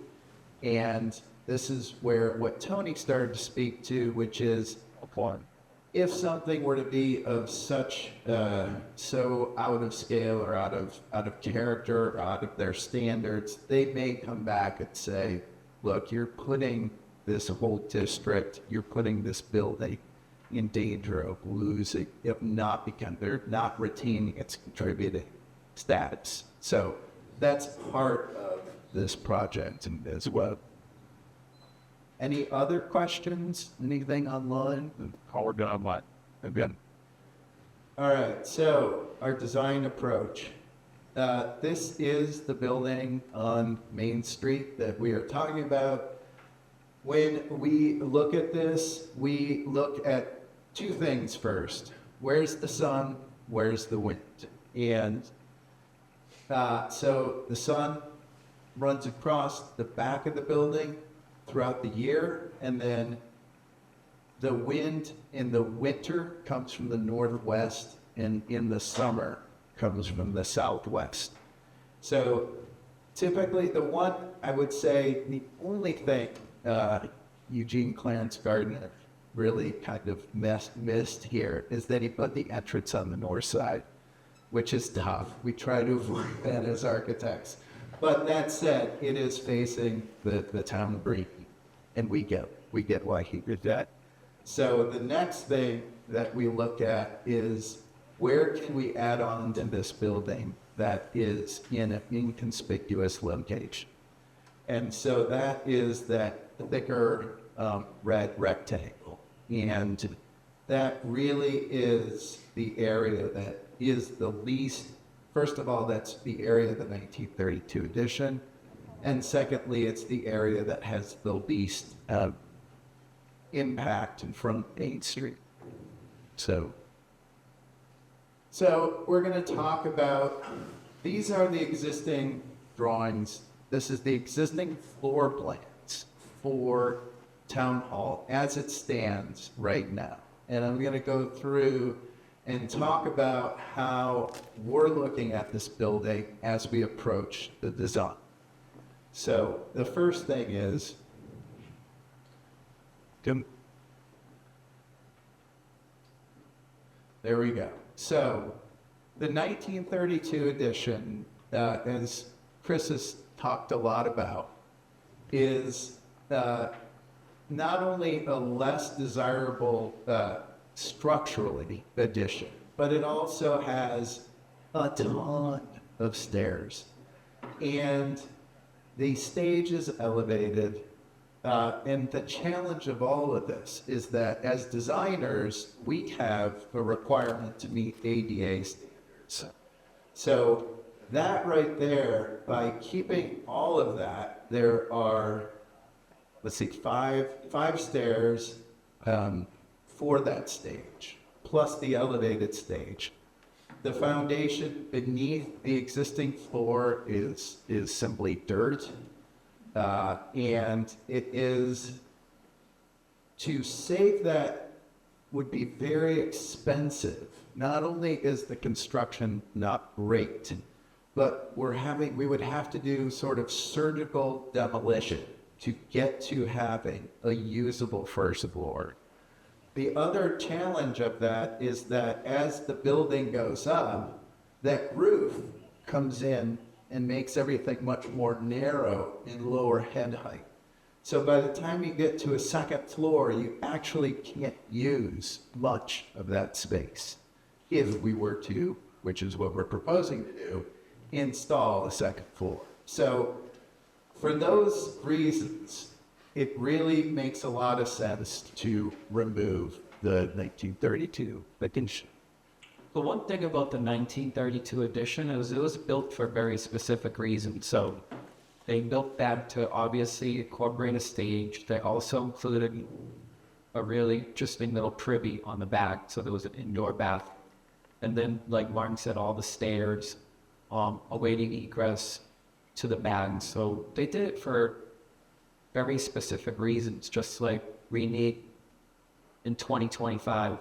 And this is where what Tony started to speak to, which is, if something were to be of such, so out of scale or out of character, or out of their standards, they may come back and say, look, you're putting this whole district, you're putting this building in danger of losing, if not because they're not retaining its contributing status. So that's part of this project as well. Any other questions? Anything online? Howard got what? Again. All right, so our design approach. This is the building on Main Street that we are talking about. When we look at this, we look at two things first. Where's the sun? Where's the wind? And so the sun runs across the back of the building. throughout the year, and then the wind in the winter comes from the northwest, and in the summer comes from the southwest. So typically, the one I would say, the only thing Eugene Clarence Gardner really kind of missed here is that he put the entrance on the north side, which is tough. We try to avoid that as architects. But that said, it is facing the town of Brimfield, and we get why he did that. So the next thing that we look at is where can we add on to this building that is in an inconspicuous location? And so that is that thicker red rectangle. And that really is the area that is the least, first of all, that's the area of the 1932 edition. And secondly, it's the area that has the least impact from Main Street. So we're going to talk about, these are the existing drawings. This is the existing floor plans for Town Hall as it stands right now. And I'm going to go through and talk about how we're looking at this building as we approach the design. So the first thing is, there we go. So the 1932 edition, as Chris has talked a lot about, is not only a less desirable structurally edition, but it also has a ton of stairs. And the stage is elevated. And the challenge of all of this is that as designers, we have a requirement to meet ADA standards. So that right there, by keeping all of that, there are, let's see, five stairs for that stage, plus the elevated stage. The foundation beneath the existing floor is simply dirt. And it is, to save that would be very expensive. Not only is the construction not great, but we would have to do sort of surgical demolition to get to having a usable first floor. The other challenge of that is that as the building goes up, that roof comes in and makes everything much more narrow in lower head height. So by the time you get to a second floor, you actually can't use much of that space if we were to, which is what we're proposing to do, install a second floor. So for those reasons, it really makes a lot of sense to remove the 1932 edition. The one thing about the 1932 edition is it was built for very specific reasons. So they built that to obviously incorporate a stage. They also included a really interesting little privy on the back, so there was an indoor bath. And then, like Martin said, all the stairs awaiting egress to the back. So they did it for very specific reasons, just like we need in 2025.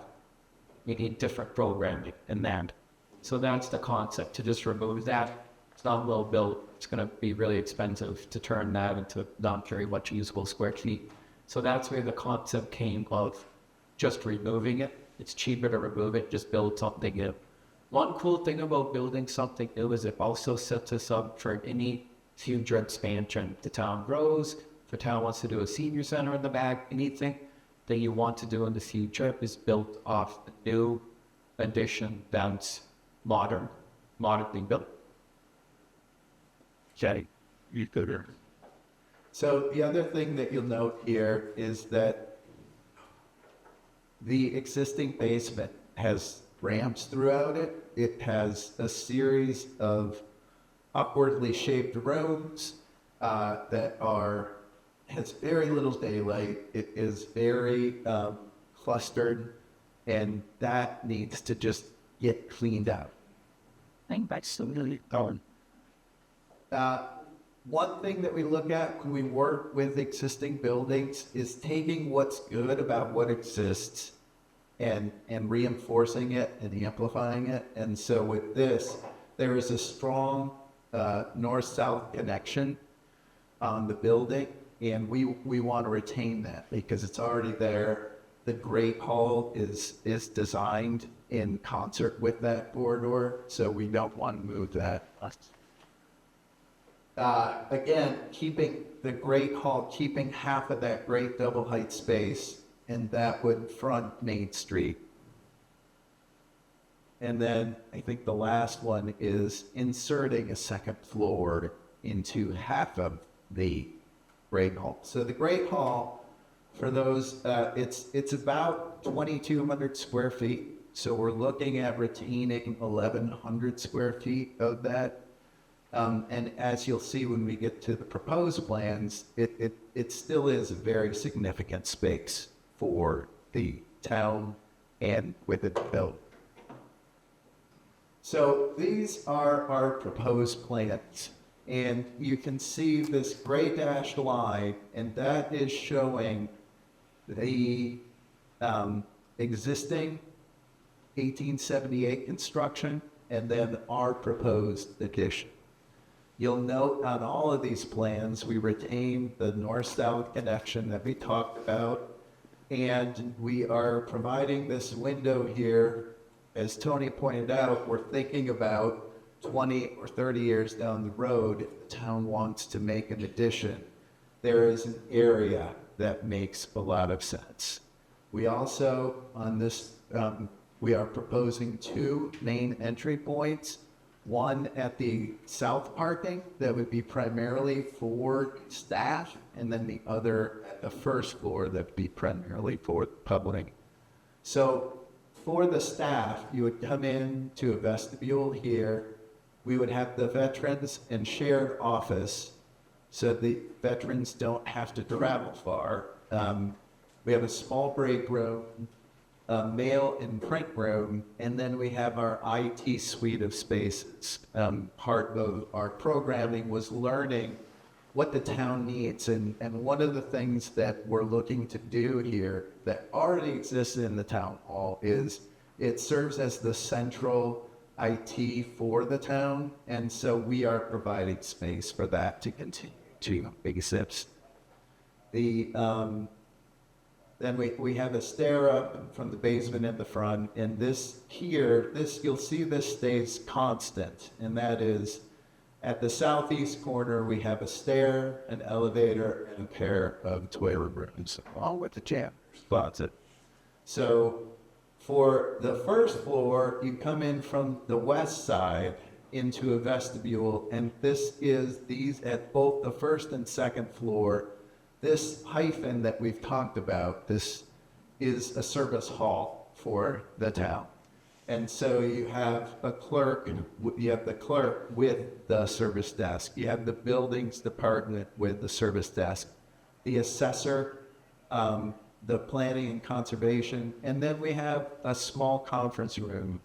We need different programming in that. So that's the concept, to just remove that. It's not well built. It's going to be really expensive to turn that into not very much usable square feet. So that's where the concept came of just removing it. It's cheaper to remove it, just build something new. One cool thing about building something new is it also sets us up for any future expansion. The town grows, if the town wants to do a senior center in the back, anything that you want to do in the future is built off a new addition that's modernly built. Okay, you could. So the other thing that you'll note here is that the existing basement has ramps throughout it. It has a series of upwardly shaped rooms that has very little daylight. It is very clustered, and that needs to just get cleaned out. I think that's really done. one thing that we look at when we work with existing buildings is taking what's good about what exists and reinforcing it and amplifying it. And so with this, there is a strong north-south connection on the building, and we want to retain that because it's already there. The Great Hall is designed in concert with that corridor, so we don't want to move that. Again, keeping the Great Hall, keeping half of that great double height space, and that would front Main Street. And then I think the last one is inserting a second floor into half of the Great Hall. So the Great Hall, for those, it's about 2,200 square feet. So we're looking at retaining 1,100 square feet of that. And as you'll see when we get to the proposed plans, it still is a very significant space for the town and with it built. So these are our proposed plans. And you can see this gray dashed line, and that is showing the existing 1878 construction and then our proposed addition. You'll note on all of these plans, we retain the north-south connection that we talked about, and we are providing this window here. As Tony pointed out, we're thinking about 20 or 30 years down the road, if the town wants to make an addition, there is an area that makes a lot of sense. We also, on this, we are proposing 2 main entry points. One at the south parking that would be primarily for staff, and then the other at the first floor that would be primarily for the public. So for the staff, you would come in to a vestibule here. We would have the veterans and shared office so the veterans don't have to travel far. We have a small break room, a mail and print room, and then we have our IT suite of spaces. Part of our programming was learning what the town needs, and one of the things that we're looking to do here that already exists in the town hall is it serves as the central IT for the town, and so we are providing space for that to continue to exist. Then we have a stair up from the basement in the front, and this here, you'll see this stays constant, and that is at the southeast corner, we have a stair, an elevator, and a pair of toilet rooms, along with the jam closet. So for the first floor, you come in from the west side into a vestibule, and this is these at both the first and second floor. This hyphen that we've talked about, this is a service hall for the town. And so you have a clerk, you have the clerk with the service desk. You have the buildings department with the service desk, the assessor, the planning and conservation, and then we have a small conference room.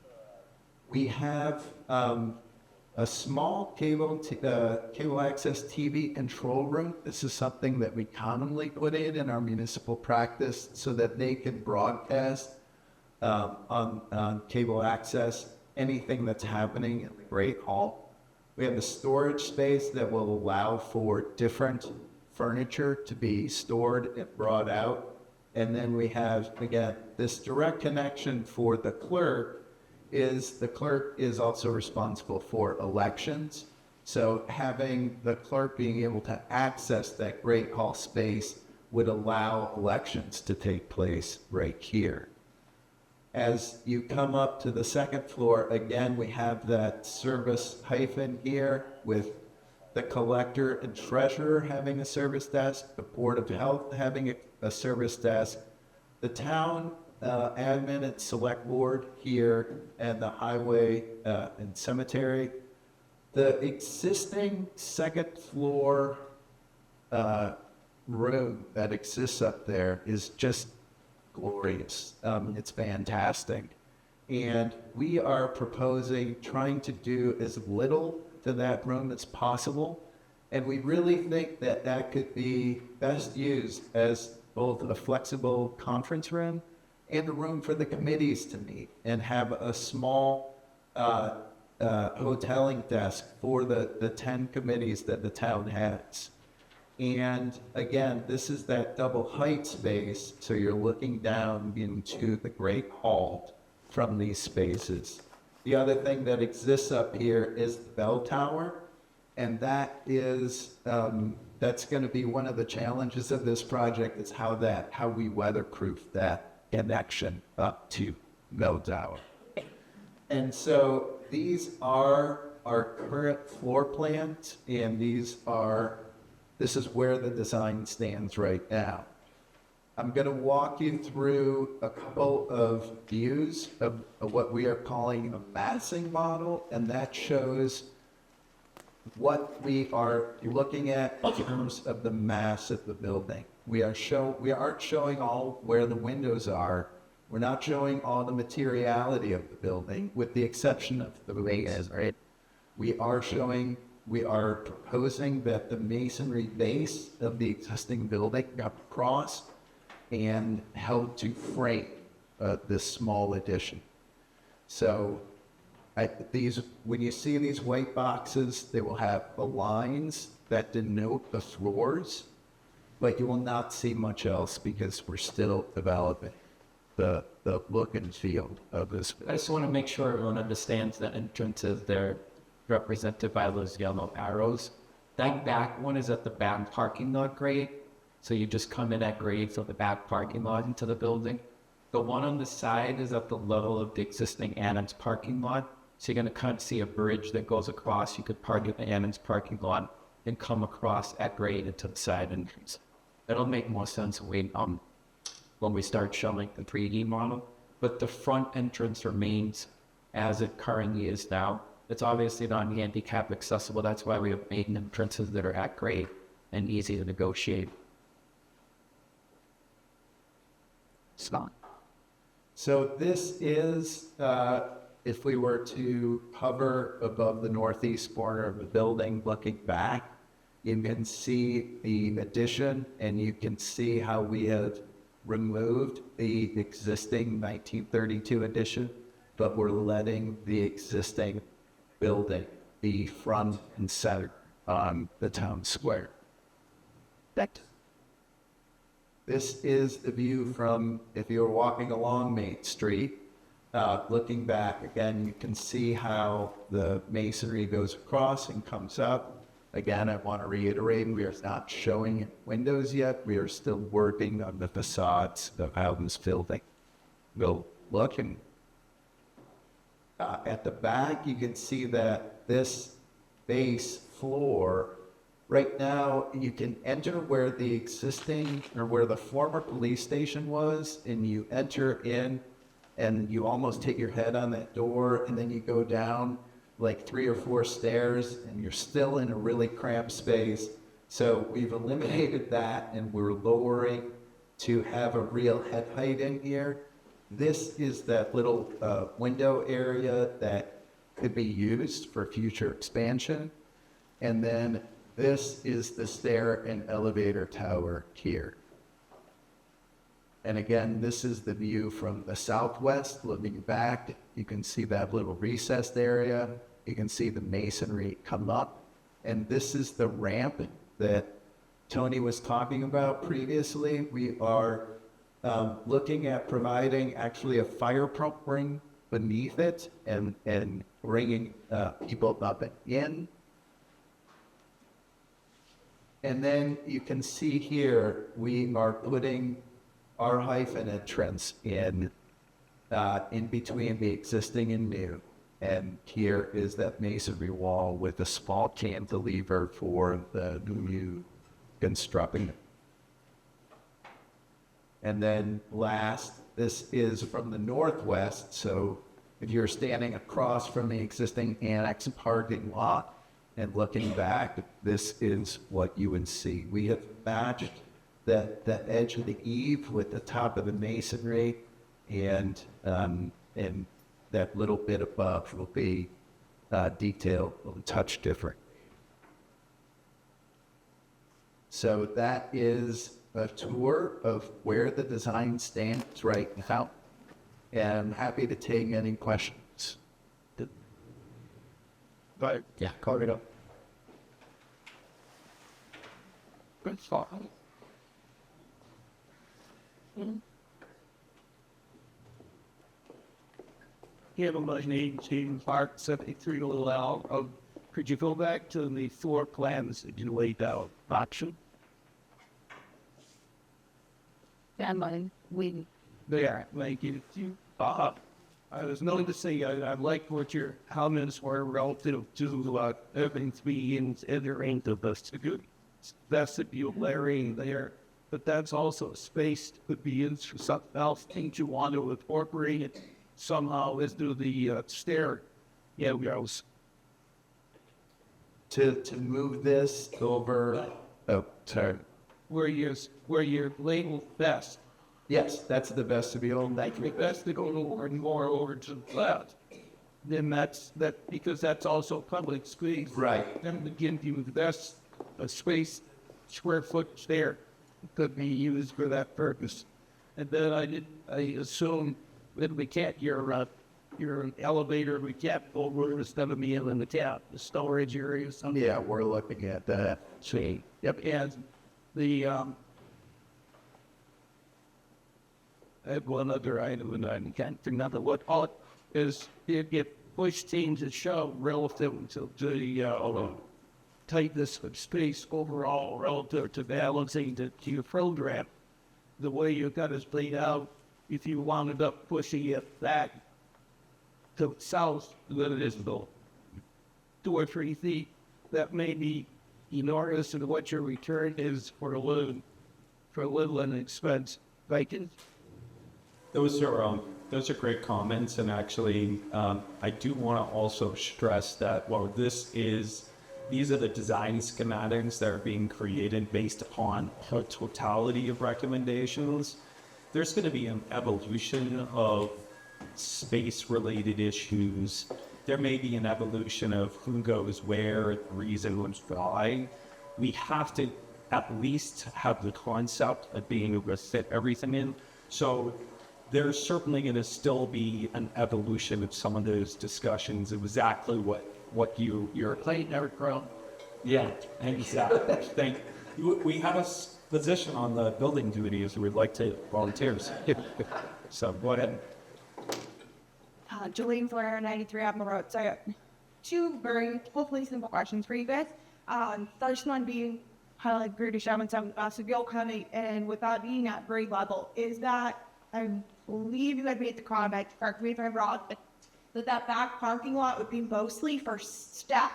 We have a small cable access TV control room. This is something that we commonly put in our municipal practice so that they can broadcast on cable access anything that's happening in the Great Hall. We have a storage space that will allow for different furniture to be stored and brought out. And then we have, again, this direct connection for the clerk is also responsible for elections. So having the clerk being able to access that Great Hall space would allow elections to take place right here. As you come up to the second floor, again, we have that service hyphen here with the collector and treasurer having a service desk, the Board of Health having a service desk, the town admin and select board here, and the highway and cemetery. The existing second floor room that exists up there is just glorious. It's fantastic. And we are proposing trying to do as little to that room as possible And we really think that that could be best used as both a flexible conference room and a room for the committees to meet and have a small hoteling desk for the 10 committees that the town has. And again, this is that double height space, so you're looking down into the Great Hall from these spaces. The other thing that exists up here is the bell tower, and that is that's going to be one of the challenges of this project is how we weatherproof that connection up to bell tower. And so these are our current floor plans, and this is where the design stands right now. I'm going to walk you through a couple of views of what we are calling a massing model, and that shows what we are looking at in terms of the mass of the building. We aren't showing all where the windows are. We're not showing all the materiality of the building, with the exception of the base. Right? We are proposing that the masonry base of the existing building got across and held to frame this small addition. So when you see these white boxes, they will have the lines that denote the floors, but you will not see much else because we're still developing the look and feel of this. I just want to make sure everyone understands that entrances, they're represented by those yellow arrows. That back one is at the back parking lot grade. So you just come in at grade from the back parking lot into the building. The one on the side is at the level of the existing annex parking lot. So you're going to kind of see a bridge that goes across. You could park at the annex parking lot and come across at grade into the side entrance. That'll make more sense when we start showing the 3D model. But the front entrance remains as it currently is now. It's obviously not handicap accessible. That's why we have made entrances that are at grade and easy to negotiate. So this is, if we were to hover above the northeast corner of the building, looking back, you can see the addition, and you can see how we have removed the existing 1932 addition, but we're letting the existing building be front and center on the town square. This is the view from, if you were walking along Main Street, looking back, again, you can see how the masonry goes across and comes up. Again, I want to reiterate, we are not showing windows yet. We are still working on the facades of how this building will look. And at the back, you can see that this base floor, right now, you can enter where the existing or where the former police station was, and you enter in and you almost hit your head on that door, and then you go down like 3 or 4 stairs and you're still in a really cramped space. So we've eliminated that and we're lowering to have a real head height in here. This is that little window area that could be used for future expansion. And then this is the stair and elevator tower here. And again, this is the view from the southwest, looking back. You can see that little recessed area. You can see the masonry come up. And this is the ramp that Tony was talking about previously. We are looking at providing actually a fire pump ring beneath it and bringing people up and in. And then you can see here, we are putting our hyphen entrance in between the existing and new. And here is that masonry wall with a small cantilever for the new construction. And then last, this is from the northwest. So if you're standing across from the existing annex parking lot and looking back, this is what you would see. We have matched that edge of the eave with the top of the masonry, and that little bit above will be detailed a touch different. So that is a tour of where the design stands right now. And I'm happy to take any questions. But Yeah, call it up. good spot. You have a motion 18 Park 73 little L. Could you go back to the floor plans that you laid out? Option? And mine, we, There, thank you. I was noticing, I like what your comments were relative to everything's being entering the vestibule area there. But that's also a space that could be used for something else, things you want to incorporate it somehow into the stair. Yeah, we goes. To move this over. Oh, sorry. Where you're labeled best. Yes, that's the vestibule. Like the best to go more over to the left. Then that's because that's also public space. Right. Then to give you the best space, square foot there could be used for that purpose. And then I assume that we can't your elevator we can't over instead of being in the storage area or something. Yeah, we're looking at that. See. Yep. And the I have one other item, and I can't remember what all it is. If push teams to show relative to the tightness of space overall relative to balancing to your program, the way you've got it laid out, if you wound up pushing it back to the south, then it is about 2 or 3 feet. That may be enormous in what your return is for a little an expense. Like Those are great comments, and actually, I do want to also stress that while these are the design schematics that are being created based upon a totality of recommendations. There's going to be an evolution of space-related issues. There may be an evolution of who goes where, the reasons why. We have to at least have the concept of being able to fit everything in. So there's certainly going to still be an evolution of some of those discussions of exactly what you're playing never grown. yeah, exactly. Thank you. We have a position on the building duties. We'd like to volunteers. So go ahead. Jolene Flair, 93 Admiral Road. So I got 2 very, hopefully simple questions for you guys. The first one being kind of like British Shaman, some vestibule coming in without being at grade level. Is that, I believe you guys made the comment, correct me if I'm wrong, but that back parking lot would be mostly for staff.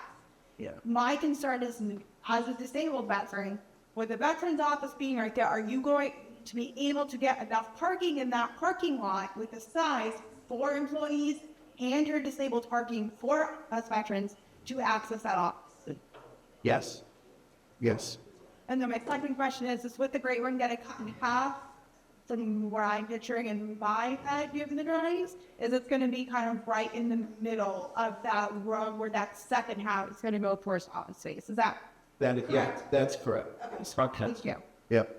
Yeah. My concern is, as a disabled veteran, with the veteran's office being right there, are you going to be able to get enough parking in that parking lot with the size for employees and your disabled parking for us veterans to access that office? Yes. Yes. And then my second question is with the great room getting cut in half, from where I'm picturing in my head given the drawings, is it's going to be kind of right in the middle of that room where that second half is going to go towards office space. Is that Yeah, that's correct. Thank you. Yep.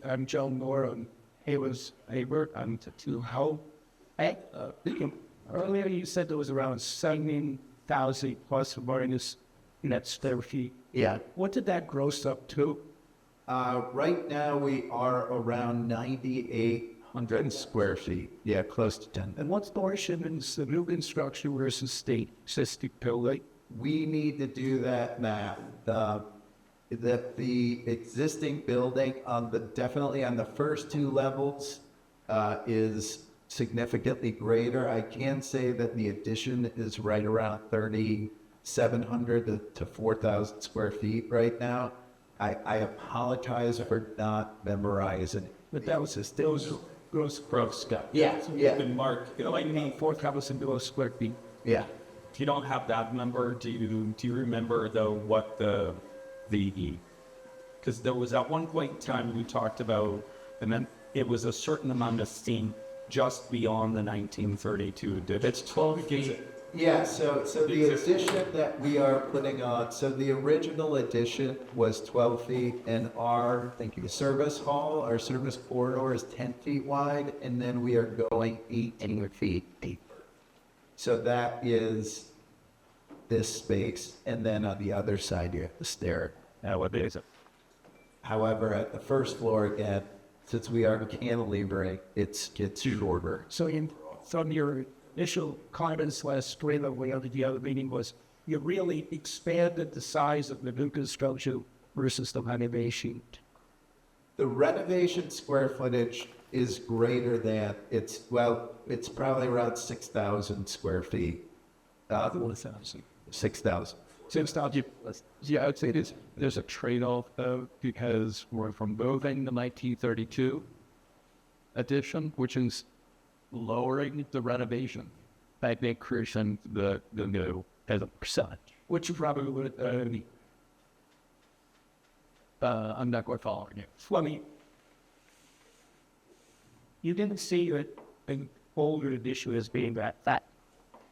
I'm Joe Moore. I work on to help. Earlier you said there was around 17,000 plus or minus net square feet. Yeah. What did that gross up to? Right now we are around 9,800 square feet. Yeah, close to 10. And what's the portion in the new construction versus state existing building? We need to do that math. That the existing building definitely on the first 2 levels is significantly greater. I can say that the addition is right around 3,700 to 4,000 square feet right now. I apologize for not memorizing. But that was those gross stuff. Yeah, So yeah. even Mark, like me, 4,000 below square feet. Yeah. if you don't have that number, do you remember though what the because there was at one point in time we talked about, and then it was a certain amount of steam just beyond the 1932. It's 12 feet. Yeah, so the addition that we are putting on, so the original addition was 12 feet, and our service hall, our service corridor is 10 feet wide, and then we are going 18 feet deeper. So that is this space, and then on the other side, you have the stair. What is it? However, at the first floor again, since we are cantilevering, it's shorter. So from your initial comments last spring that we had at the other meeting was you really expanded the size of the new construction versus the renovation. The renovation square footage is greater than, it's probably around 6,000 square feet. 6,000. Since now, yeah, I'd say there's a trade-off though, because we're from moving the 1932 addition, which is lowering the renovation by increasing the new as a percentage, which you probably would. I'm not quite following you. Let me. You didn't see it an older addition as being that.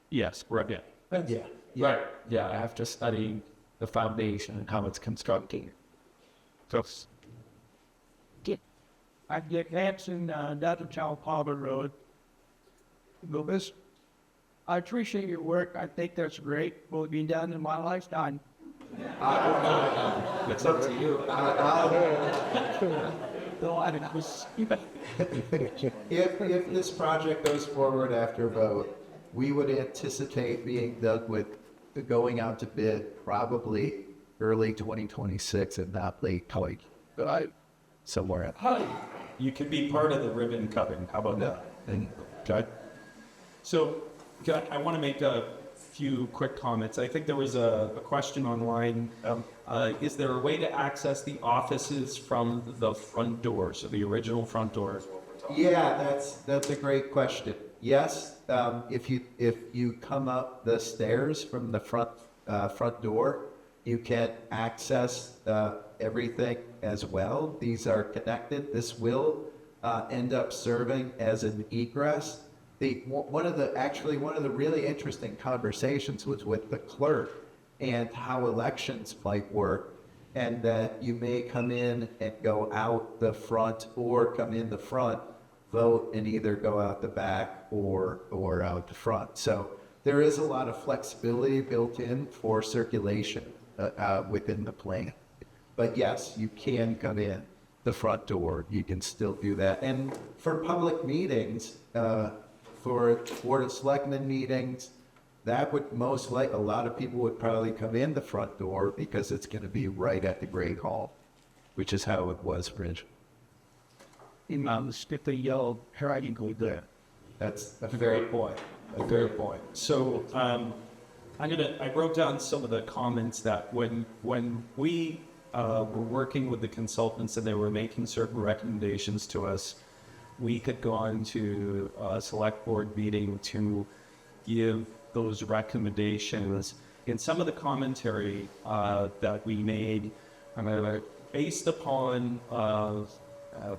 Yes, right. Yeah. Yeah. Right. Yeah, after studying the foundation and how it's constructed. So, I get Hanson down to Chow Palmer Road. Lucas, I appreciate your work. I think that's great. Will be done in my lifetime. It's up to you. No, I didn't. If this project goes forward after vote, we would anticipate being done with going out to bid probably early 2026 and not late 20, somewhere. You could be part of the ribbon cutting. How about that? Okay. So I want to make a few quick comments. I think there was a question online. Is there a way to access the offices from the front door? So the front door. Yeah, that's a great question. Yes, if you come up the stairs from the front door, you can access everything as well. These are connected. This will end up serving as an egress. One of the really interesting conversations was with the clerk and how elections might work, and that you may come in and go out the front or come in the front, vote, and either go out the back or out the front. So there is a lot of flexibility built in for circulation within the plan. But yes, you can come in the front door. You can still do that. And for public meetings, for Board of Selectmen meetings, that would most likely, a lot of people would probably come in the front door because it's going to be right at the Great Hall, which is how it was originally. If they yelled, here I can go there. That's a very point. A good point. So I wrote down some of the comments that when we were working with the consultants and they were making certain recommendations to us, we had gone to a select board meeting to give those recommendations. In some of the commentary that we made, based upon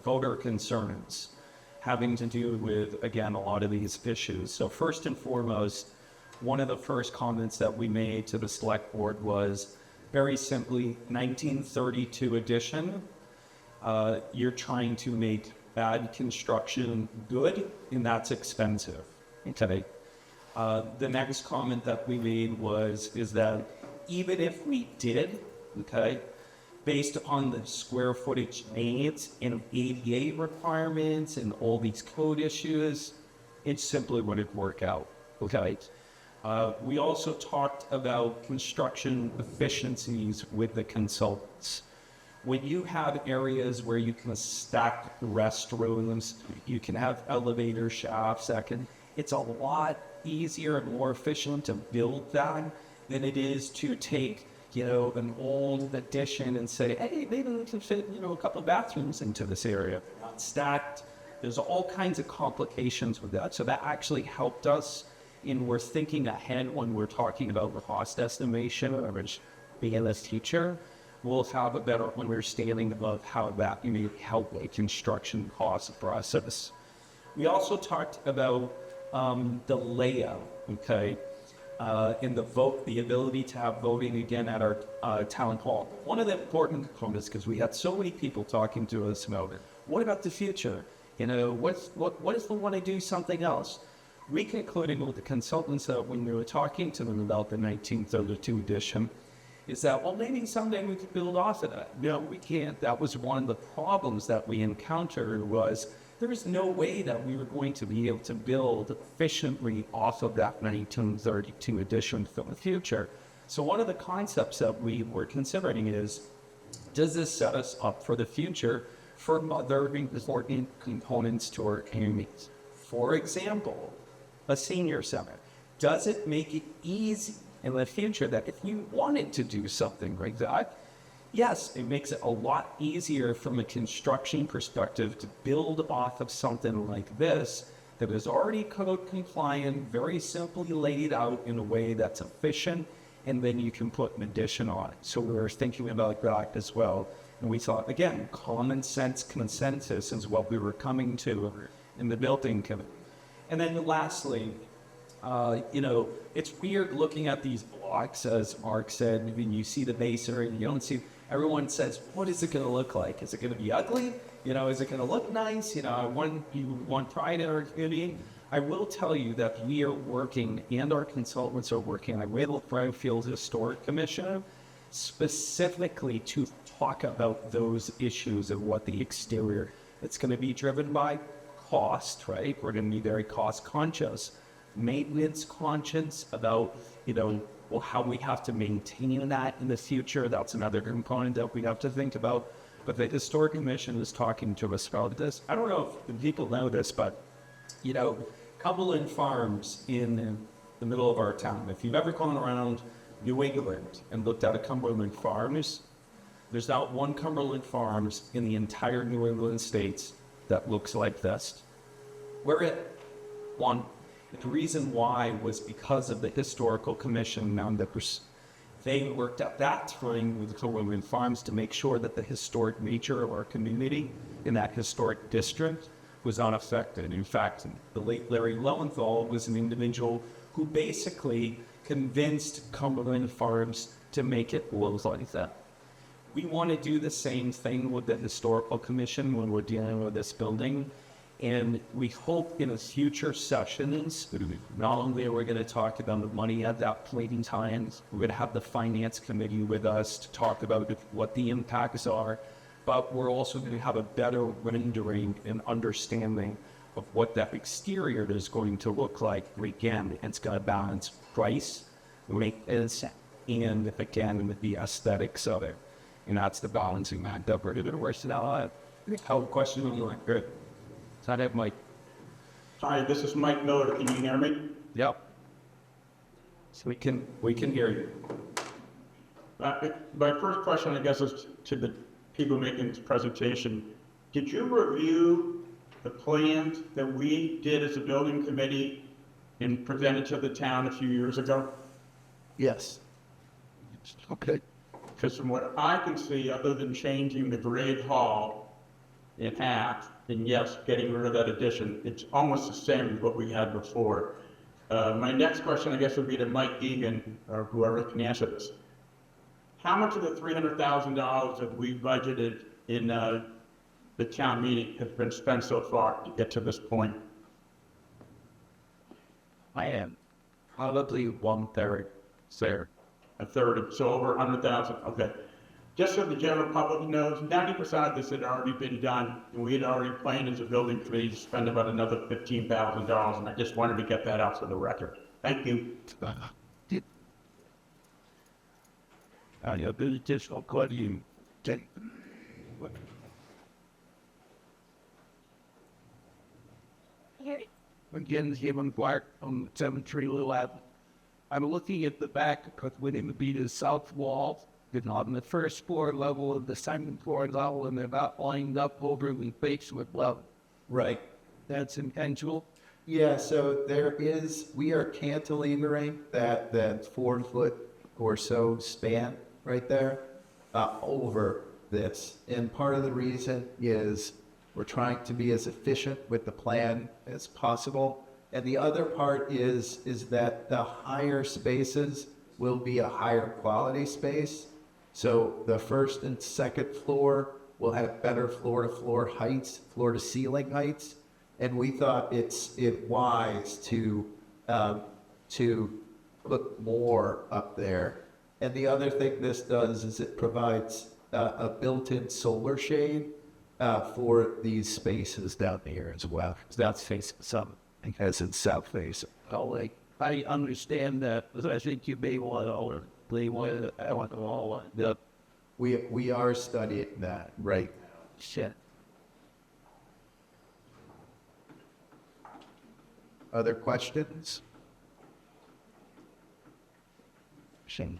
voter concerns having to do with, again, a lot of these issues. So first and foremost, one of the first comments that we made to the select board was very simply 1932 edition. You're trying to make bad construction good, and that's expensive. Okay. The next comment that we made is that even if we did, okay, based upon the square footage needs and ADA requirements and all these code issues, it simply wouldn't work out, okay? We also talked about construction efficiencies with the consultants. When you have areas where you can stack restrooms, you can have elevator shafts it's a lot easier and more efficient to build that than it is to take an old addition and say, hey, maybe we can fit, a couple of bathrooms into this area. Not stacked. There's all kinds of complications with that. So that actually helped us we're thinking ahead when we're talking about the cost estimation, which being in the future, we'll have a better understanding of how that may help a construction cost process. We also talked about the layout, okay? in the vote, the ability to have voting again at our town hall. One of the important components, because we had so many people talking to us about it. What about the future? You know, what if we want to do something else? We concluded with the consultants that when we were talking to them about the 1932 edition, is that, well, maybe someday we could build off of that. No, we can't. That was one of the problems that we encountered was there was no way that we were going to be able to build efficiently off of that 1932 edition for the future. So one of the concepts that we were considering is, does this set us up for the future for other important components to our communities? For example, a senior center. Does it make it easy in the future that if you wanted to do something like that, yes, it makes it a lot easier from a construction perspective to build off of something like this that is already code compliant, very simply laid out in a way that's efficient, and then you can put an addition on it. So we were thinking about that as well. And we thought, again, common sense consensus is what we were coming to in the building committee. And then lastly, it's weird looking at these blocks, as Mark said, when you see the masonry, you don't see, everyone says, what is it going to look like? Is it going to be ugly? Is it going to look nice? You want pride in our community. I will tell you that we are working, and our consultants are working, I with Brimfield Historic Commission, specifically to talk about those issues of what the exterior, it's going to be driven by cost, right? We're going to be very cost conscious, maintenance conscious about, how we have to maintain that in the future. That's another component that we have to think about. But the Historic Commission is talking to us about this. I don't know if people know this, but, Cumberland Farms in the middle of our town, if you've ever gone around New England and looked at a Cumberland Farms, there's not one Cumberland Farms in the entire New England states that looks like this. We're at one. The reason why was because of the Historical Commission members. They worked at that time with the Cumberland Farms to make sure that the historic nature of our community in that historic district was unaffected. In fact, the late Larry Lowenthal was an individual who basically convinced Cumberland Farms to make it look like that. We want to do the same thing with the Historical Commission when we're dealing with this building. And we hope in future sessions, not only are we going to talk about the money at that point in time, we're going to have the finance committee with us to talk about what the impacts are, but we're also going to have a better rendering and understanding of what that exterior is going to look like. Again, it's going to balance price, maintenance, and again, the aesthetics of it. And that's the balancing act that we're going to work out. How question would you like? Good. So I have Mike. Hi, this is Mike Miller. Can you hear me? Yep. So we can hear you. My first question, I guess, is to the people making this presentation. Did you review the plans that we did as a building committee and presented to the town a few years ago? Yes. Okay. Because from what I can see, other than changing the grade hall in half, and yes, getting rid of that addition, it's almost the same as what we had before. My next question, I guess, would be to Mike Egan, or whoever can answer this. How much of the $300,000 that we budgeted in the town meeting has been spent so far to get to this point? I am probably 1/3 there. A third of, so over 100,000, okay. Just so the general public knows, 90% of this had already been done, and we had already planned as a building committee to spend about another $15,000, and I just wanted to get that out for the record. Thank you. I have an additional question. Again, Kevin Clark on 7 Little Avenue. I'm looking at the back because within the beat of the south wall, and on the first floor level and the second floor level, and they're not lined up over the basement level. Right. That's intentional. Yeah, so we are cantilevering that 4 foot or so span right there over this. And part of the reason is we're trying to be as efficient with the plan as possible. And the other part is that the higher spaces will be a higher quality space. So the first and second floor will have better floor-to-floor heights, floor-to-ceiling heights. And we thought it wise to put more up there. And the other thing this does is it provides a built-in solar shade for these spaces down here as well. That's facing some. As in south face. Oh, like, I understand that, but I think you may want to, they want to, I want them all, the We are studying that right now. shit. Other questions? Shame.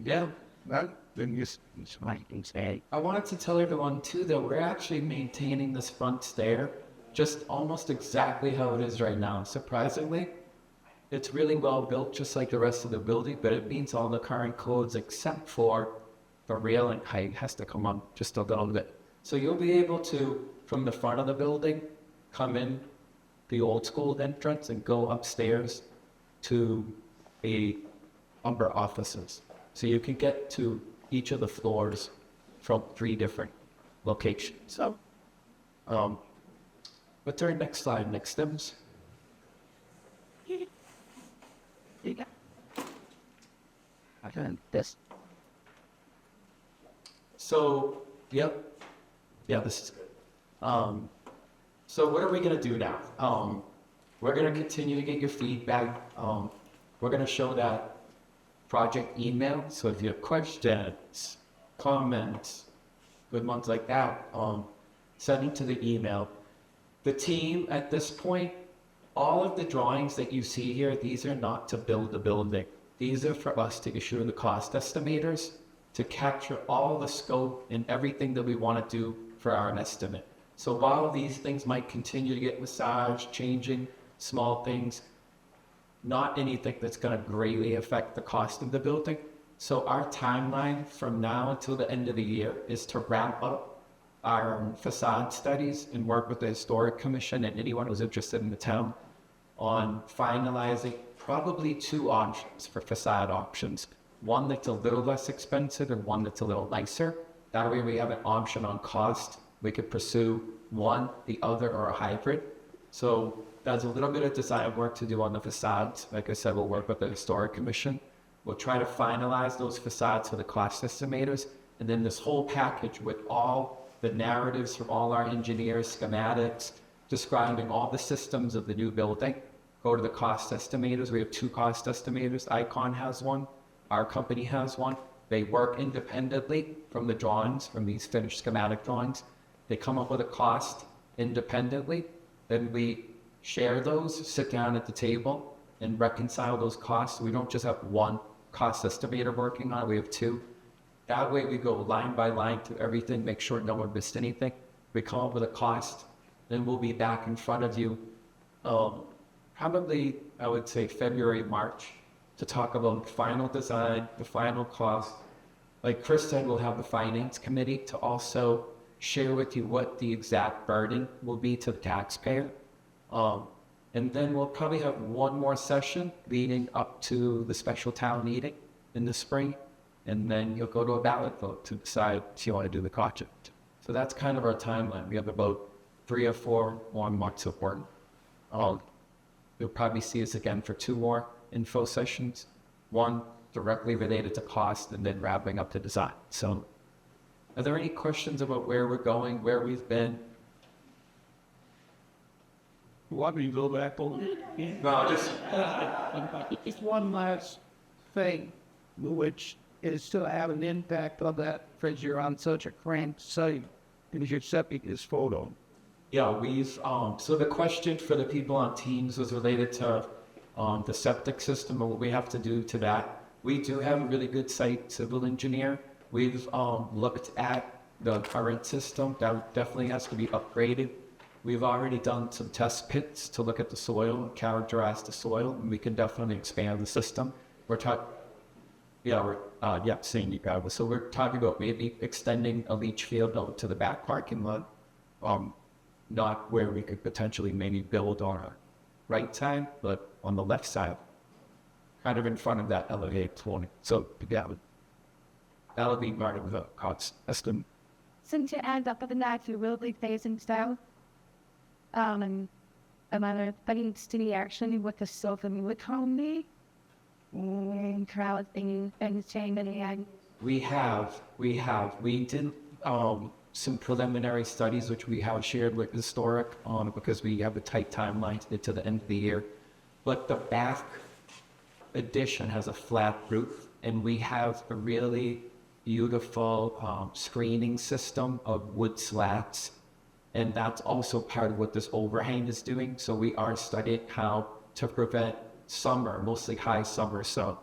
Yeah, that, then you, it's my say. I wanted to tell everyone too that we're actually maintaining this front stair just almost exactly how it is right now. Surprisingly, it's really well built, just like the rest of the building, but it meets all the current codes except for the railing height has to come up just a little bit. So you'll be able to, from the front of the building, come in the old school entrance and go upstairs to a upper offices. So you can get to each of the floors from 3 different locations. So, what's our next slide, next stems? I can this. So, yep. Yeah, this is good. So what are we gonna do now? We're gonna continue to get your feedback. We're gonna show that project email. So if you have questions, comments, good ones like that, send them to the email. The team at this point, all of the drawings that you see here, these are not to build the building. These are for us to issue the cost estimators to capture all the scope and everything that we want to do for our estimate. So while these things might continue to get massaged, changing small things, not anything that's going to greatly affect the cost of the building. So our timeline from now until the end of the year is to wrap up our facade studies and work with the Historic Commission and anyone who's interested in the town on finalizing probably 2 options for facade options. One that's a little less expensive and one that's a little nicer. That way we have an option on cost. We could pursue one, the other, or a hybrid. So there's a little bit of design work to do on the facades. Like I said, we'll work with the Historic Commission. We'll try to finalize those facades for the cost estimators. And then this whole package with all the narratives from all our engineers, schematics, describing all the systems of the new building. Go to the cost estimators. We have 2 cost estimators. Icon has one. Our company has one. They work independently from the drawings, from these finished schematic drawings. They come up with a cost independently. Then we share those, sit down at the table, and reconcile those costs. We don't just have one cost estimator working on it. We have 2. That way we go line by line through everything, make sure no one missed anything. We come up with a cost. Then we'll be back in front of you probably, I would say, February, March, to talk about the final design, the final cost. Like Chris said, we'll have the finance committee to also share with you what the exact burden will be to the taxpayer. And then we'll probably have one more session leading up to the special town meeting in the spring. And then you'll go to a ballot vote to decide if you want to do the project. So that's kind of our timeline. We have about 3 or 4 more months of work. You'll probably see us again for 2 more info sessions. One directly related to cost and then wrapping up the design. So are there any questions about where we're going, where we've been? Want me to go back over? No, just It's one last thing, which is to have an impact on that, because you're on such a cramped site, because you're septic is photo. yeah, we've so the question for the people on Teams was related to the septic system and what we have to do to that. We do have a really good site civil engineer. We've looked at the current system that definitely has to be upgraded. We've already done some test pits to look at the soil and characterize the soil, and we can definitely expand the system. We're talking, saying you guys. So we're talking about maybe extending a leach field out to the back parking lot, not where we could potentially maybe build on right side, but on the left side, kind of in front of that elevated point. So that'll be part of the cost estimate. Since you end up with the natural really facing style, another things to the action with the sofa with homely and crowd thing and changing and We did some preliminary studies which we have shared with historic because we have a tight timeline to get to the end of the year. But the back addition has a flat roof, and we have a really beautiful screening system of wood slats, and that's also part of what this overhang is doing. So we are studying how to prevent summer, mostly high summer sun,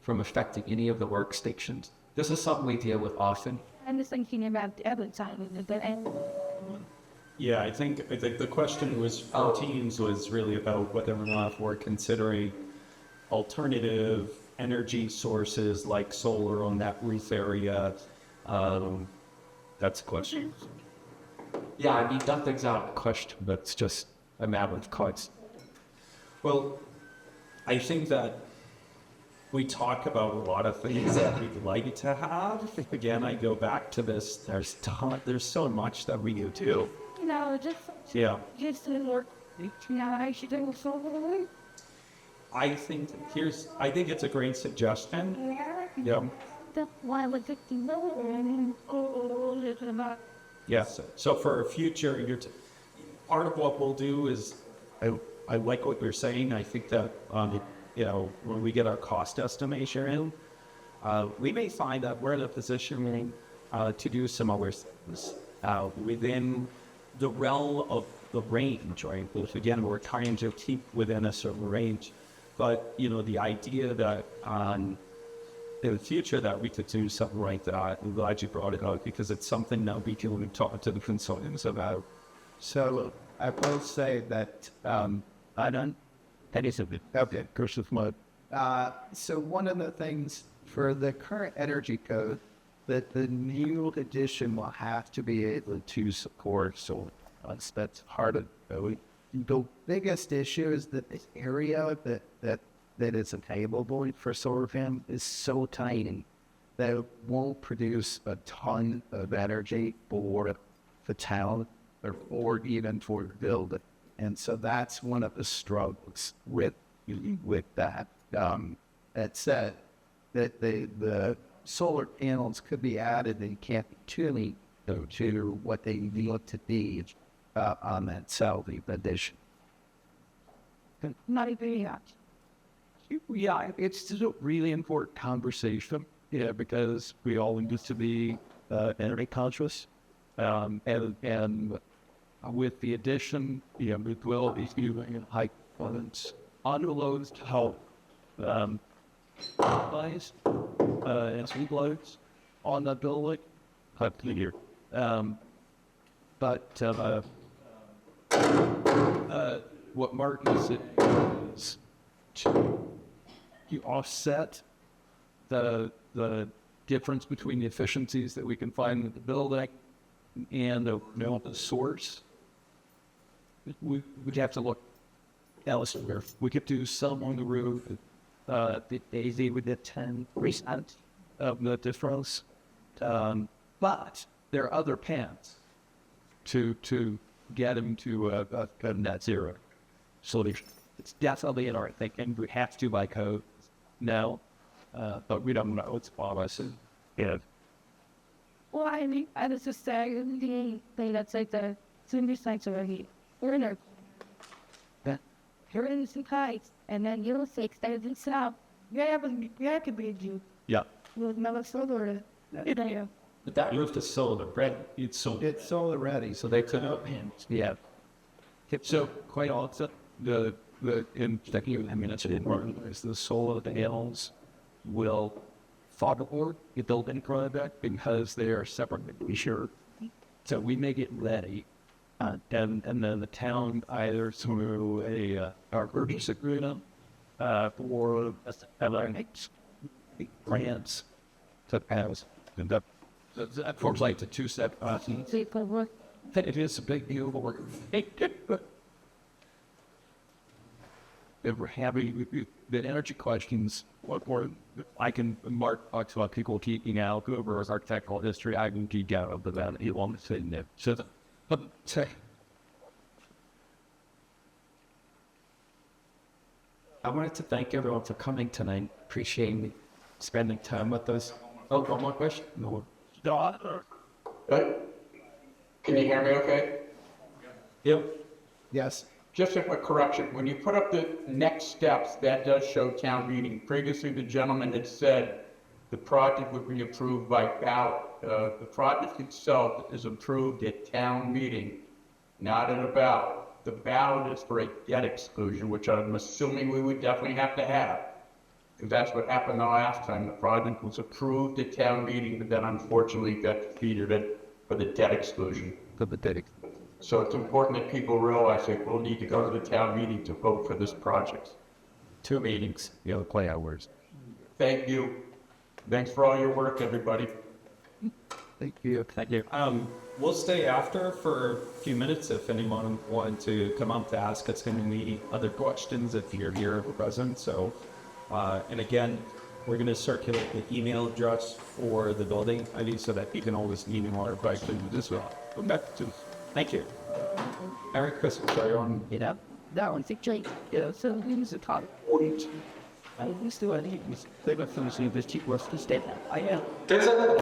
from affecting any of the workstations. This is something we deal with often. I'm just thinking about the other side of it. And Yeah, I think the question was 14's was really about whether or not we're considering alternative energy sources like solar on that roof area. That's a question. Yeah, I mean, nothing's out of the question, but it's just a matter of cost. Well, I think that we talk about a lot of things that we'd like to have. Again, I go back to this. There's so much that we do. you know, Yeah. just work. I should do so. I think it's a great suggestion. Yeah. The why would it be Yes. So for a future, part of what we'll do is, I like what you're saying. I think that, when we get our cost estimation in, we may find that we're in a position to do some other things within the realm of the range, right? Which again, we're trying to keep within a certain range. But, the idea that in the future that we could do something like that, I'm glad you brought it up because it's something that we can talk to the consultants about. So I will say that I don't. That is a bit okay. Cursive mode. So one of the things for the current energy code that the new edition will have to be able to support solar. That's hard to know. The biggest issue is that the area that is available for solar panels is so tiny that it won't produce a ton of energy for the town or even for the building. And so that's one of the struggles with that. That said, that the solar panels could be added and can't be tuned to what they need to be on that salvage addition. Not even that. Yeah, it's just a really important conversation. Yeah, because we all need to be energy conscious, and with the addition, we will be using high performance underloads to help optimize and sleep loads on the building. Here, what Martin is saying is you offset the difference between the efficiencies that we can find in the building and the source. We'd have to look elsewhere. We could do some on the roof. The Daisy would get 10% of the difference. But there are other paths to get them to a net zero solution. It's definitely in our thinking. We have to by code now, but we don't know. It's policy. Yeah. Well, I mean, I was just saying the thing that's like the senior sites already. We're in our. You're in some kites, and then you'll say extended and south. Yeah, could be a Jew. Yeah. With another solar. Yeah. But that roof is solar, right? It's solar ready, so they could open. Yeah. So quite often, the solar panels will forward the building product because they are separately sure. So we make it ready, and then the town either through our purchase agreement or grants to pass. And that unfortunately it's a two-step process. It is a big deal, but if we're having the energy questions, what more I can, Mark talks about people geeking out over his architectural history, I can geek out over that. He won't say no. So, say, I wanted to thank everyone for coming tonight. Appreciate spending time with us. Oh, one more question? No. Good? Can you hear me okay? Yep. Yes. Just a quick correction, when you put up the next steps, that does show town meeting. Previously, the gentleman had said the project would be approved by ballot. The project itself is approved at town meeting, not at a ballot. The ballot is for a debt exclusion, which I'm assuming we would definitely have to have. Because that's what happened the last time. The project was approved at town meeting, but then unfortunately got defeated it for the debt exclusion. for the day. So it's important that people realize that we'll need to go to the town meeting to vote for this project. 2 meetings. The other play hours. Thank you. Thanks for all your work, everybody. Thank you. Thank you. We'll stay after for a few minutes if anyone wanted to come up to ask us any other questions if you're here present. So, and again, we're going to circulate the email address for the building ID so that you can always email our questions as well. Okay. Thank you. Merry Christmas, everyone. You know, that one's a great, you know, so it was a top point. I used to, I think it was, they were finishing the cheap was to stay there. I am.